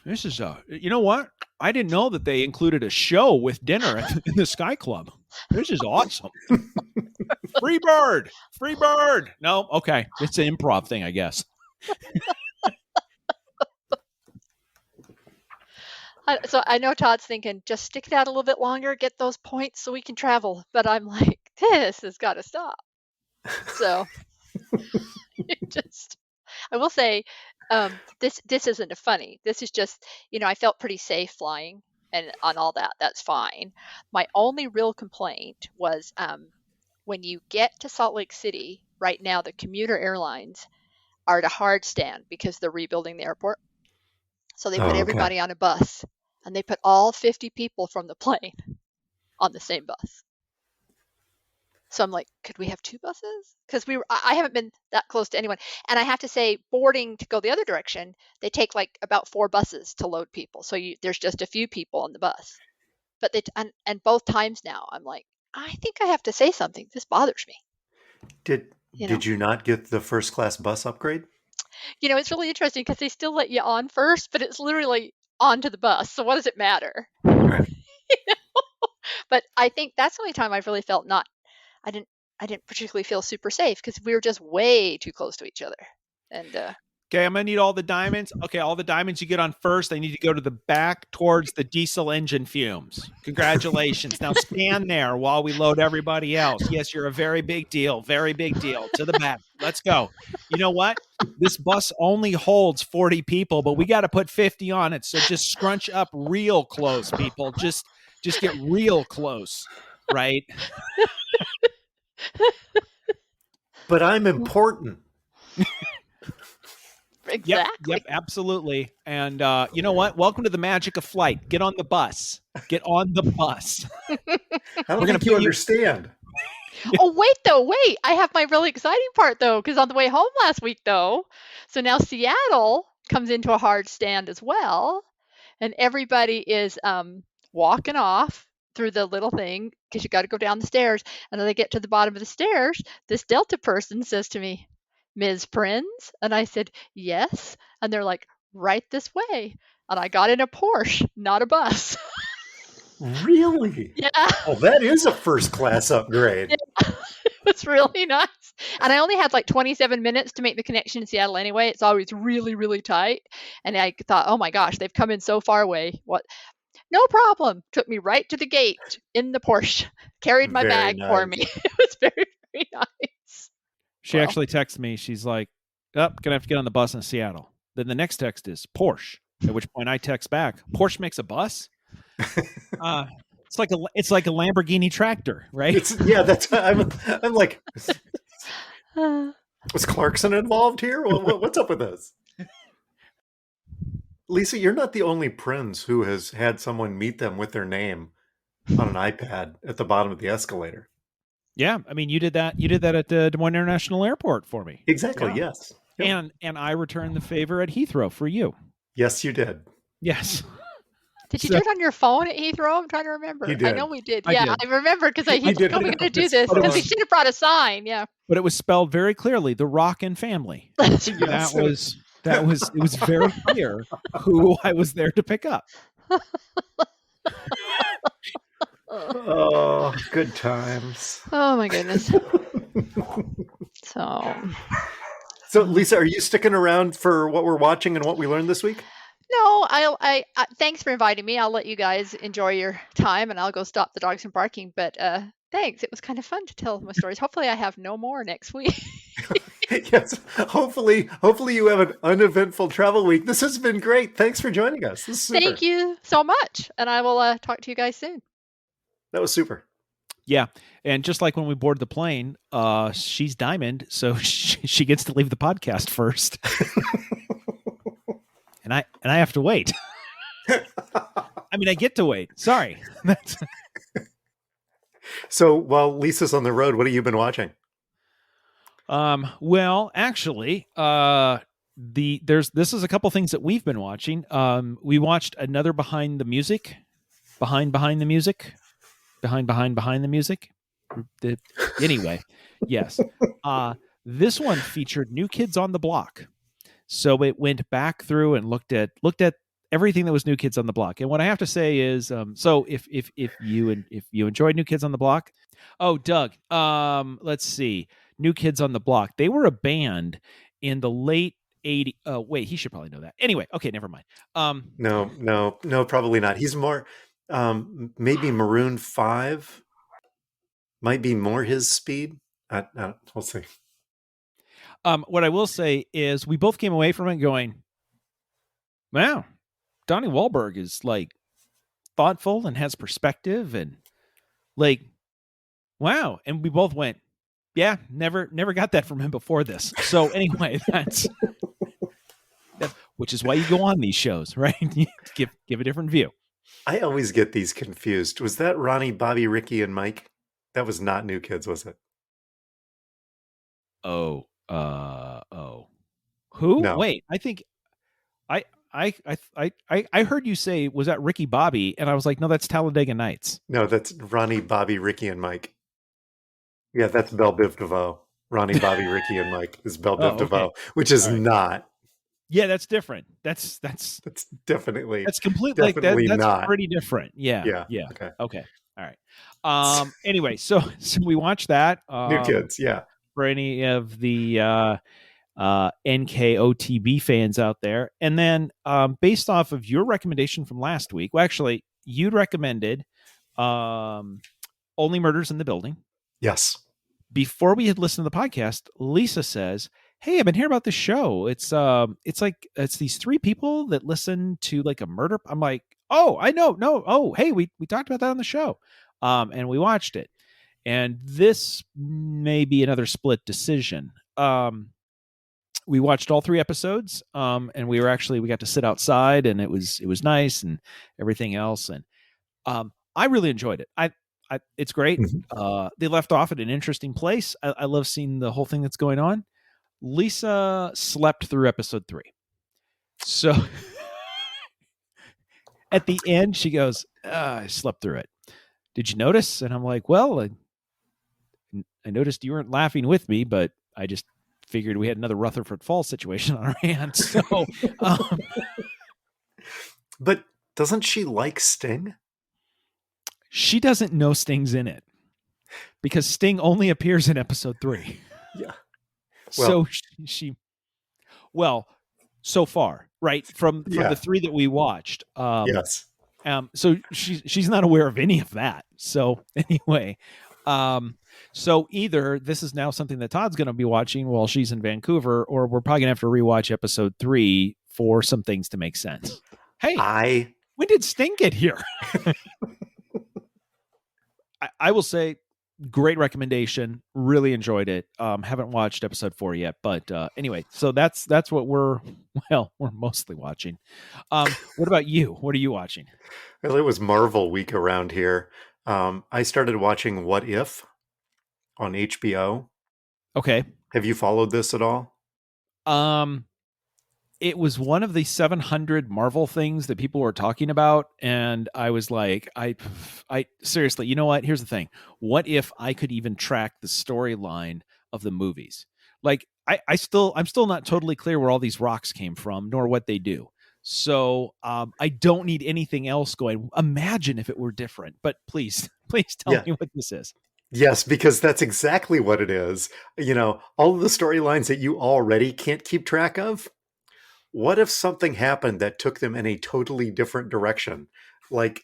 S2: this is you know what? I didn't know that they included a show with dinner in the Sky Club. This is awesome. Free bird. No, okay. It's an improv thing, I guess.
S4: So I know Todd's thinking, just stick it out a little bit longer, get those points so we can travel. But I'm like, this has got to stop. So I will say, this isn't funny. This is just, I felt pretty safe flying and on all that. That's fine. My only real complaint was when you get to Salt Lake City, right now, the commuter airlines are at a hard stand because they're rebuilding the airport. So they put everybody on a bus, and they put all 50 people from the plane on the same bus. So I'm like, could we have two buses? Because I haven't been that close to anyone. And I have to say, boarding to go the other direction, they take like about 4 buses to load people. So there's just a few people on the bus. But and both times now, I'm like, I think I have to say something. This bothers me.
S1: Did you not get the first class bus upgrade?
S4: It's really interesting because they still let you on first, but it's literally onto the bus. So what does it matter?
S1: Right.
S4: But I think that's the only time I've really felt I didn't particularly feel super safe because we were just way too close to each other. And
S2: okay, I'm gonna need all the diamonds. Okay, all the diamonds you get on first, they need to go to the back towards the diesel engine fumes. Congratulations. Now stand there while we load everybody else. Yes, you're a very big deal. To the back. Let's go. You know what? This bus only holds 40 people, but we got to put 50 on it. So just scrunch up real close, people. Just get real close, right?
S1: But I'm important.
S4: Exactly.
S2: Yep, absolutely. And you know what? Welcome to the magic of flight. Get on the bus. I
S1: don't think you understand.
S4: Oh, wait. I have my really exciting part, though, because on the way home last week, though, so now Seattle comes into a hard stand as well, and everybody is walking off through the little thing because you got to go down the stairs, and then they get to the bottom of the stairs. This Delta person says to me, Ms. Prins? And I said, yes. And they're like, right this way. And I got in a Porsche, not a bus.
S1: Really?
S4: Yeah.
S1: Oh, that is a first class upgrade.
S4: Yeah. It was really nice. And I only had like 27 minutes to make the connection to Seattle anyway. It's always really, really tight. And I thought, oh my gosh, they've come in so far away. What? No problem. Took me right to the gate in the Porsche. Carried my bag for me. It was very, very nice.
S2: She actually texted me. She's like, gonna have to get on the bus in Seattle. Then the next text is Porsche. At which point I text back, Porsche makes a bus? It's like a Lamborghini tractor, right?
S1: I'm like, was Clarkson involved here? What's up with this? Lisa, you're not the only Prins who has had someone meet them with their name on an iPad at the bottom of the escalator.
S2: Yeah, I mean, you did that at the Des Moines International Airport for me.
S1: Exactly.
S2: Yeah.
S1: Yes. Yep.
S2: And I returned the favor at Heathrow for you.
S1: Yes, you did.
S2: Yes.
S4: Did you do it on your phone at Heathrow? I'm trying to remember.
S1: He did.
S4: I know we did.
S2: I
S4: Yeah,
S2: did.
S4: I remember because he told me to do this because he should have brought a sign. Yeah.
S2: But it was spelled very clearly, the Rockin' family.
S1: Yes.
S2: It was very clear who I was there to pick up.
S1: Oh, good times.
S4: Oh my goodness. So
S1: So, Lisa, are you sticking around for what we're watching and what we learned this week?
S4: No, thanks for inviting me. I'll let you guys enjoy your time, and I'll go stop the dogs from barking. But thanks. It was kind of fun to tell my stories. Hopefully, I have no more next week.
S1: Yes. Hopefully you have an uneventful travel week. This has been great. Thanks for joining us. This is super.
S4: Thank you so much, and I will talk to you guys soon.
S1: That was super.
S2: Yeah, and just like when we board the plane, she's Diamond, so she gets to leave the podcast first, and I have to wait. I mean, I get to wait. Sorry.
S1: So while Lisa's on the road, what have you been watching?
S2: Well, actually, this is a couple things that we've been watching. We watched another Behind the Music. Anyway, yes. This one featured New Kids on the Block. So it went back through and looked at everything that was New Kids on the Block. And what I have to say is, so if you enjoyed New Kids on the Block, oh, Doug, let's see, New Kids on the Block. They were a band in the late 80s. Oh, wait, he should probably know that. Anyway, okay, never mind.
S1: No, probably not. He's more, maybe Maroon 5 might be more his speed. We'll see.
S2: What I will say is we both came away from it going, wow, Donnie Wahlberg is like thoughtful and has perspective and like, wow. And we both went, yeah, never got that from him before this. So anyway, that's which is why you go on these shows, right? You give a different view.
S1: I always get these confused. Was that Ronnie, Bobby, Ricky, and Mike? That was not New Kids, was it?
S2: Oh. Who?
S1: No.
S2: Wait, I think I heard you say, was that Ricky Bobby? And I was like, no, that's Talladega Nights.
S1: No, that's Ronnie, Bobby, Ricky, and Mike. Yeah, that's Belle Biv DeVoe. Ronnie, Bobby, Ricky, and Mike is Belle Biv DeVoe, which is not.
S2: Yeah, that's different. That's
S1: definitely
S2: completely like that. That's
S1: not
S2: pretty different. Yeah. Okay. All right. Anyway, so we watched that.
S1: New Kids. Yeah.
S2: For any of the NKOTB fans out there, and then based off of your recommendation from last week, well, actually, you'd recommended Only Murders in the Building.
S1: Yes.
S2: Before we had listened to the podcast, Lisa says, hey, I've been hearing about this show. It's these three people that listen to like a murder. I'm like, oh, I know. No. Oh, hey, we talked about that on the show. And we watched it. And this may be another split decision. We watched all 3 episodes. And we got to sit outside and it was nice and everything else. And I really enjoyed it. It's great.
S1: Mm-hmm.
S2: They left off at an interesting place. I love seeing the whole thing that's going on. Lisa slept through episode 3. So at the end, she goes, I slept through it. Did you notice? And I'm like, well, I noticed you weren't laughing with me, but I just figured we had another Rutherford Falls situation on our hands. So,
S1: but doesn't she like Sting?
S2: She doesn't know Sting's in it because Sting only appears in episode 3.
S1: Yeah.
S2: Well, so far, right? From the 3 that we watched.
S1: Yes.
S2: So she's not aware of any of that. So anyway, so either this is now something that Todd's going to be watching while she's in Vancouver, or we're probably going to have to rewatch episode 3 for some things to make sense. Hey, when did Sting get here? I will say, great recommendation. Really enjoyed it. Haven't watched episode 4 yet, but anyway, so that's what we're mostly watching. What about you? What are you watching?
S1: Well, it was Marvel week around here. I started watching What If on HBO.
S2: Okay.
S1: Have you followed this at all?
S2: It was one of the 700 Marvel things that people were talking about. And I was like, I seriously, you know what? Here's the thing. What if I could even track the storyline of the movies? Like I'm still not totally clear where all these rocks came from, nor what they do. So I don't need anything else going. Imagine if it were different, but please tell me what this is.
S1: Yes, because that's exactly what it is. All of the storylines that you already can't keep track of. What if something happened that took them in a totally different direction? Like,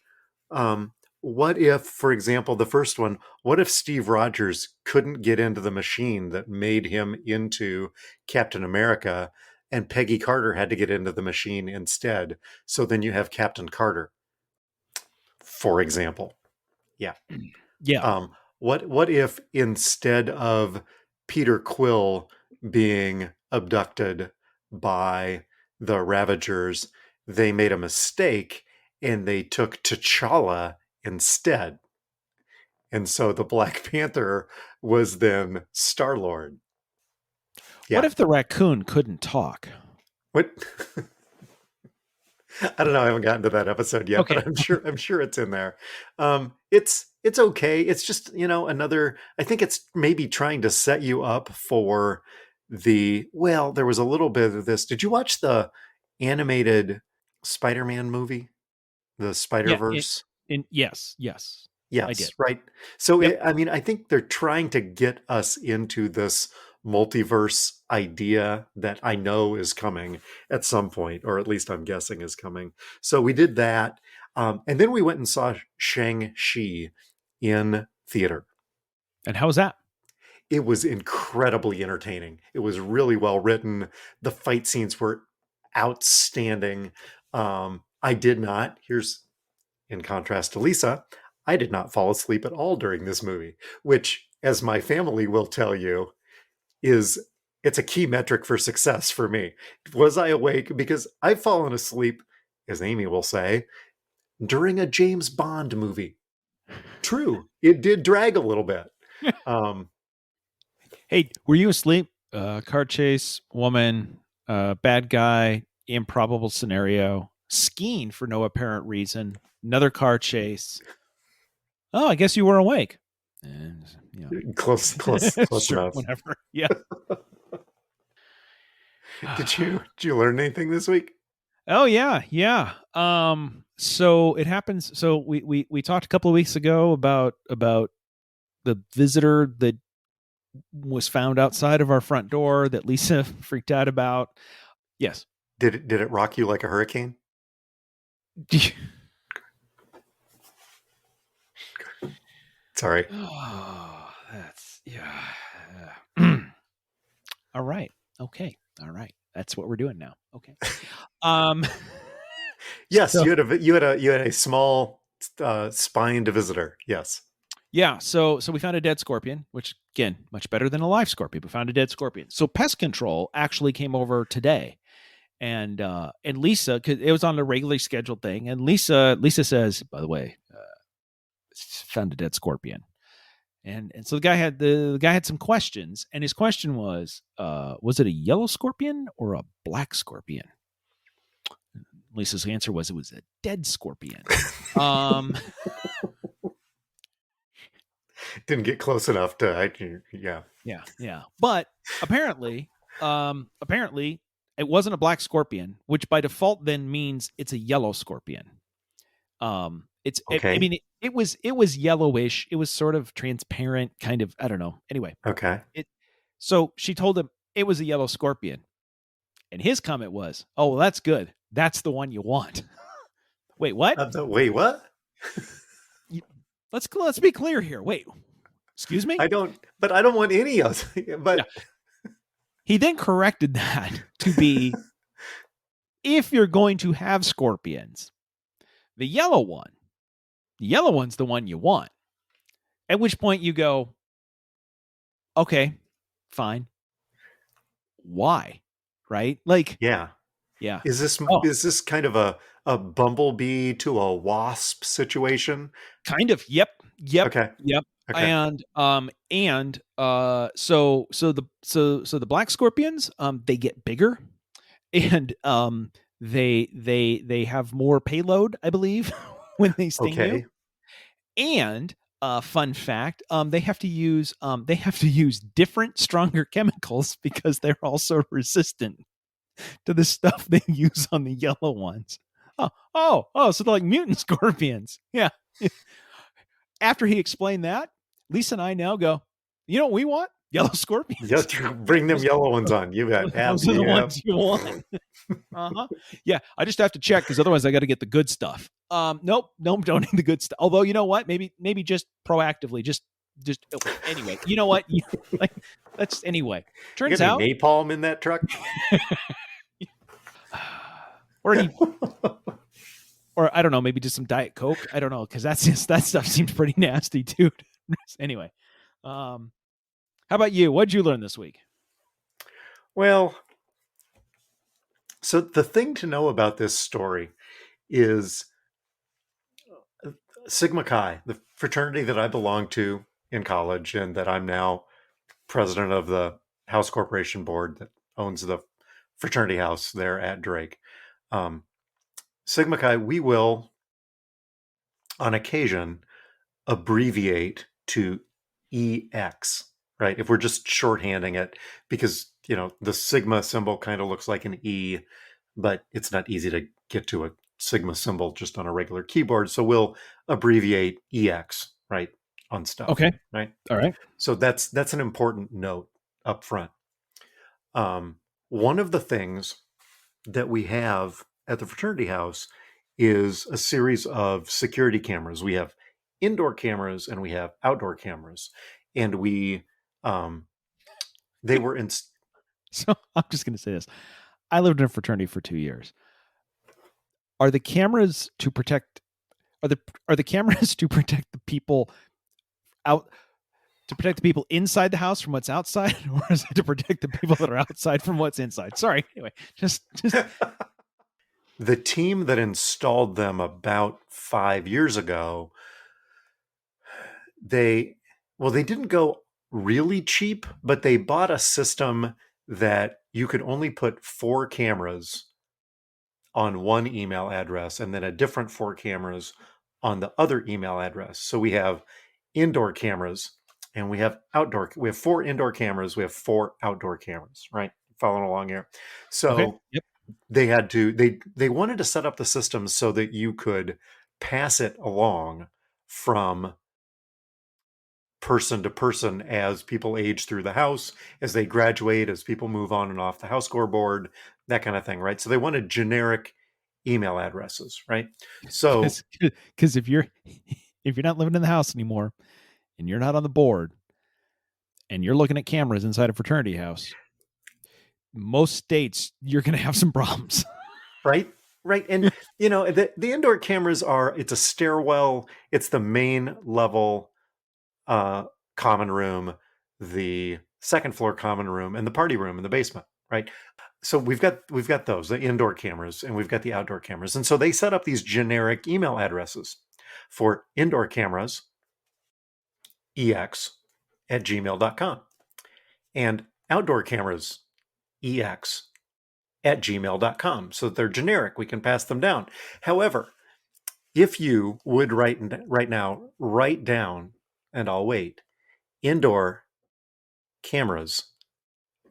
S1: what if, for example, the first one, what if Steve Rogers couldn't get into the machine that made him into Captain America and Peggy Carter had to get into the machine instead? So then you have Captain Carter, for example. Yeah.
S2: Yeah.
S1: What if instead of Peter Quill being abducted by the Ravagers, they made a mistake and they took T'Challa instead? And so the Black Panther was then Star-Lord.
S2: What
S1: Yeah.
S2: if the raccoon couldn't talk?
S1: What? I don't know. I haven't gotten to that episode yet,
S2: Okay.
S1: but I'm sure it's in there. It's okay. It's just, another. I think it's maybe trying to set you up for well, there was a little bit of this. Did you watch the animated Spider-Man movie, the
S2: Yeah.
S1: Spider-Verse?
S2: Yes, I
S1: Yes,
S2: did.
S1: right. So,
S2: Yep.
S1: I mean, I think they're trying to get us into this multiverse idea that I know is coming at some point, or at least I'm guessing is coming. So we did that. And then we went and saw Shang-Chi in theater.
S2: And how was that?
S1: It was incredibly entertaining. It was really well written. The fight scenes were outstanding. I did not, here's in contrast to Lisa, I did not fall asleep at all during this movie, which, as my family will tell you, is it's a key metric for success for me. Was I awake? Because I've fallen asleep, as Amy will say, during a James Bond movie. True, it did drag a little bit.
S2: Hey, were you asleep? Car chase, woman, bad guy, improbable scenario, skiing for no apparent reason, another car chase. Oh, I guess you were awake. And,
S1: Close
S2: sure,
S1: enough.
S2: whatever. Yeah.
S1: Did you learn anything this week?
S2: Oh yeah. So it happens. So we talked a couple of weeks ago about the visitor that was found outside of our front door that Lisa freaked out about. Yes.
S1: Did it rock you like a hurricane? Sorry.
S2: Oh, that's yeah. All right. Okay. All right. That's what we're doing now. Okay. Um.
S1: Yes,
S2: So,
S1: you had a small spined visitor. Yes.
S2: yeah. So we found a dead scorpion, which again, much better than a live scorpion. We found a dead scorpion. So pest control actually came over today, and Lisa, because it was on a regularly scheduled thing, and Lisa says, by the way, found a dead scorpion. And so the guy had some questions, and his question was it a yellow scorpion or a black scorpion? Lisa's answer was it was a dead scorpion.
S1: Didn't get close enough to. Yeah.
S2: Yeah. But apparently it wasn't a black scorpion, which by default then means it's a yellow scorpion.
S1: Okay.
S2: It was yellowish. It was sort of transparent, kind of, I don't know. Anyway,
S1: Okay.
S2: so she told him it was a yellow scorpion. And his comment was, "Oh, well, that's good. That's the one you want." Wait, what?
S1: Wait, what?
S2: Let's be clear here. Wait, excuse me?
S1: I don't want any of. But
S2: Yeah. He then corrected that to be, if you're going to have scorpions, the yellow one's the one you want. At which point you go, okay, fine. Why? Right? Like,
S1: yeah.
S2: yeah.
S1: Is this kind of a bumblebee to a wasp situation?
S2: Kind of. Yep.
S1: Okay.
S2: Yep.
S1: Okay.
S2: So the black scorpions, they get bigger, and they have more payload, I believe, when they sting
S1: Okay.
S2: you. And fun fact, they have to use different, stronger chemicals because they're also resistant to the stuff they use on the yellow ones. So they're like mutant scorpions. Yeah. After he explained that, Lisa and I now go, you know what we want? Yellow scorpions.
S1: Yeah, bring them yellow ones on. You bet.
S2: Those are the ones you want. Yeah, I just have to check because otherwise I got to get the good stuff. Nope, don't need the good stuff. Although you know what, maybe just proactively, just anyway. You know what? Like that's anyway.
S1: You
S2: Turns
S1: got
S2: out,
S1: any napalm in that truck?
S2: or I don't know, maybe just some Diet Coke. I don't know because that stuff seems pretty nasty too. Anyway, how about you? What'd you learn this week?
S1: Well, so the thing to know about this story is Sigma Chi, the fraternity that I belonged to in college and that I'm now president of the House Corporation Board that owns the fraternity house there at Drake. Sigma Chi, we will, on occasion, abbreviate to EX, right? If we're just shorthanding it, because, the Sigma symbol kind of looks like an E, but it's not easy to get to a Sigma symbol just on a regular keyboard. So we'll abbreviate EX, right, on stuff.
S2: Okay.
S1: Right.
S2: All right.
S1: So that's an important note up front. One of the things that we have at the fraternity house is a series of security cameras. We have indoor cameras and we have outdoor cameras, and they were in.
S2: So I'm just going to say this. I lived in a fraternity for 2 years. Are the cameras to protect? Are the cameras to protect the people out? To protect the people inside the house from what's outside, or is it to protect the people that are outside from what's inside? Sorry. Anyway, just
S1: the team that installed them about 5 years ago, they didn't go really cheap, but they bought a system that you could only put 4 cameras on one email address and then a different 4 cameras on the other email address. So we have indoor cameras and we have 4 indoor cameras, we have 4 outdoor cameras, right? Following along here. So
S2: okay. Yep.
S1: they wanted to set up the system so that you could pass it along from person to person as people age through the house, as they graduate, as people move on and off the house scoreboard, that kind of thing, right? So they wanted generic email addresses, right? So
S2: because if you're not living in the house anymore and you're not on the board and you're looking at cameras inside a fraternity house, most states you're going to have some problems.
S1: Right. And the indoor cameras it's a stairwell, it's the main level common room, the second floor common room, and the party room in the basement, right? So we've got those, the indoor cameras, and we've got the outdoor cameras. And so they set up these generic email addresses for indoor cameras, ex@gmail.com, and outdoor cameras, ex@gmail.com. So they're generic. We can pass them down. However, if you would write down, and I'll wait, indoor cameras,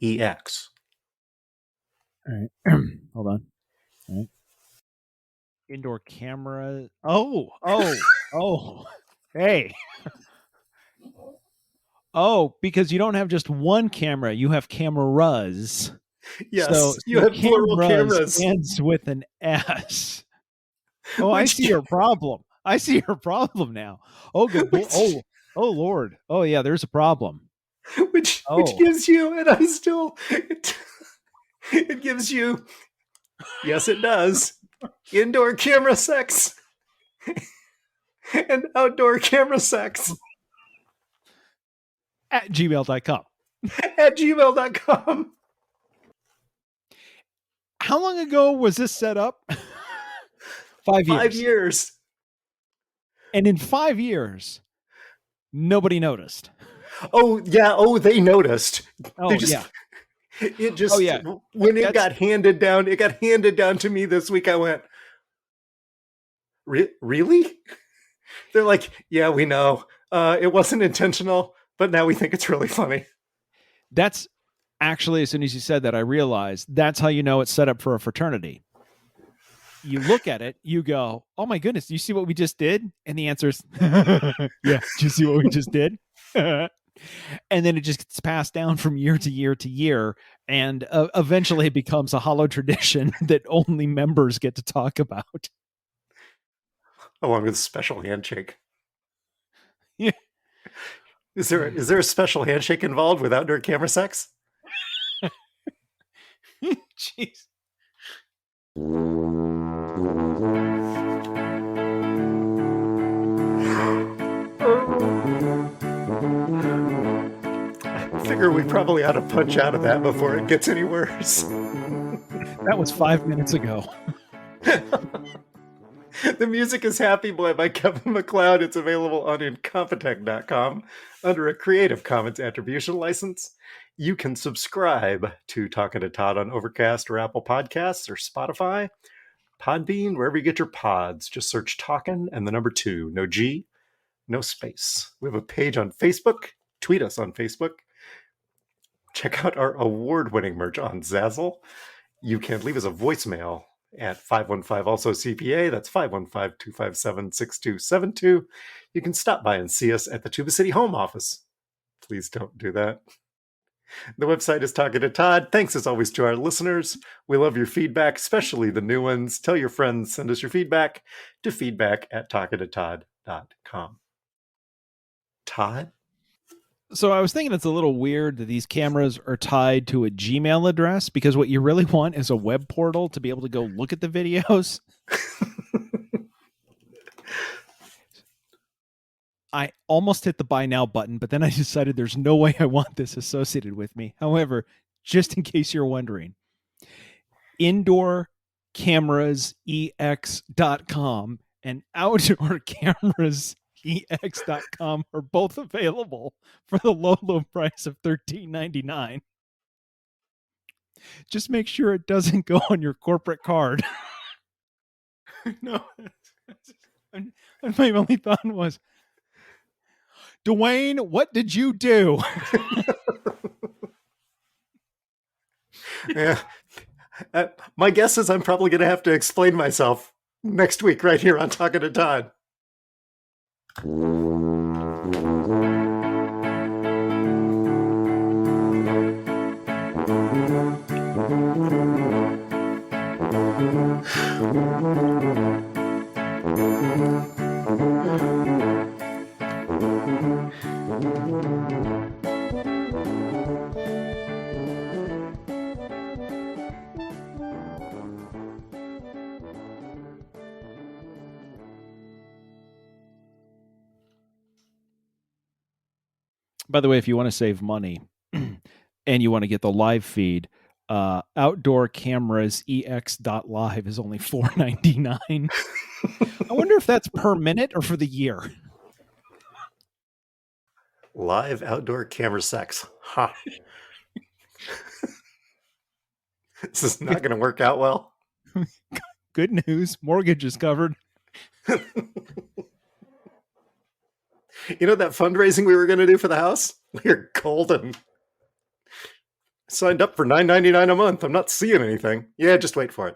S1: ex.
S2: All right. Hold on. All right. Indoor camera. Oh. Hey. Oh, because you don't have just one camera, you have cameras.
S1: Yes,
S2: so
S1: you have plural cameras.
S2: Ends with an S. Oh, I see your problem. I see your problem now. Oh, good. Oh, Lord. Oh, yeah, there's a problem.
S1: Which gives you, and I still, it gives you, yes, it does, indoor camera sex and outdoor camera sex.
S2: At gmail.com.
S1: At gmail.com.
S2: How long ago was this set up? 5 years.
S1: 5 years.
S2: And in 5 years, nobody noticed.
S1: Oh, yeah. Oh, they noticed.
S2: Oh,
S1: yeah. It just, when it got handed down to me this week, I went, really? They're like, yeah, we know. It wasn't intentional, but now we think it's really funny.
S2: That's actually, as soon as you said that, I realized that's how you know it's set up for a fraternity. You look at it, you go, oh my goodness, do you see what we just did? And the answer is, yeah, do you see what we just did? And then it just gets passed down from year to year to year. And eventually it becomes a hollow tradition that only members get to talk about.
S1: Along with a special handshake.
S2: Yeah.
S1: Is there a special handshake involved with outdoor camera sex?
S2: Jeez.
S1: I figure we probably ought to punch out of that before it gets any worse.
S2: That was 5 minutes ago.
S1: The music is Happy Boy by Kevin MacLeod. It's available on Incompetech.com under a Creative Commons Attribution license. You can subscribe to Talking to Todd on Overcast or Apple Podcasts or Spotify, Podbean, wherever you get your pods. Just search Talkin' and the number 2. No G, no space. We have a page on Facebook. Tweet us on Facebook. Check out our award-winning merch on Zazzle. You can leave us a voicemail at 515 also CPA. That's 515-257-6272. You can stop by and see us at the Tuba City home office. Please don't do that. The website is Talking to Todd. Thanks as always to our listeners. We love your feedback, especially the new ones. Tell your friends, send us your feedback to feedback@talkingtotodd.com. Todd?
S2: So I was thinking it's a little weird that these cameras are tied to a Gmail address, because what you really want is a web portal to be able to go look at the videos. I almost hit the buy now button, but then I decided there's no way I want this associated with me. However, just in case you're wondering, indoorcamerasex.com and outdoorcamerasex.com are both available for the low, low price of $13.99. Just make sure it doesn't go on your corporate card.
S1: No.
S2: And my only thought was, Dewayne, what did you do?
S1: Yeah. My guess is I'm probably going to have to explain myself next week right here on Talking to Todd.
S2: By the way, if you want to save money and you want to get the live feed, outdoorcamerasex.live is only $4.99. I wonder if that's per minute or for the year.
S1: Live outdoor camera sex. Huh. This is not going to work out well.
S2: Good news. Mortgage is covered.
S1: You know that fundraising we were going to do for the house? We're golden. Signed up for $9.99 a month. I'm not seeing anything. Yeah, just wait for it.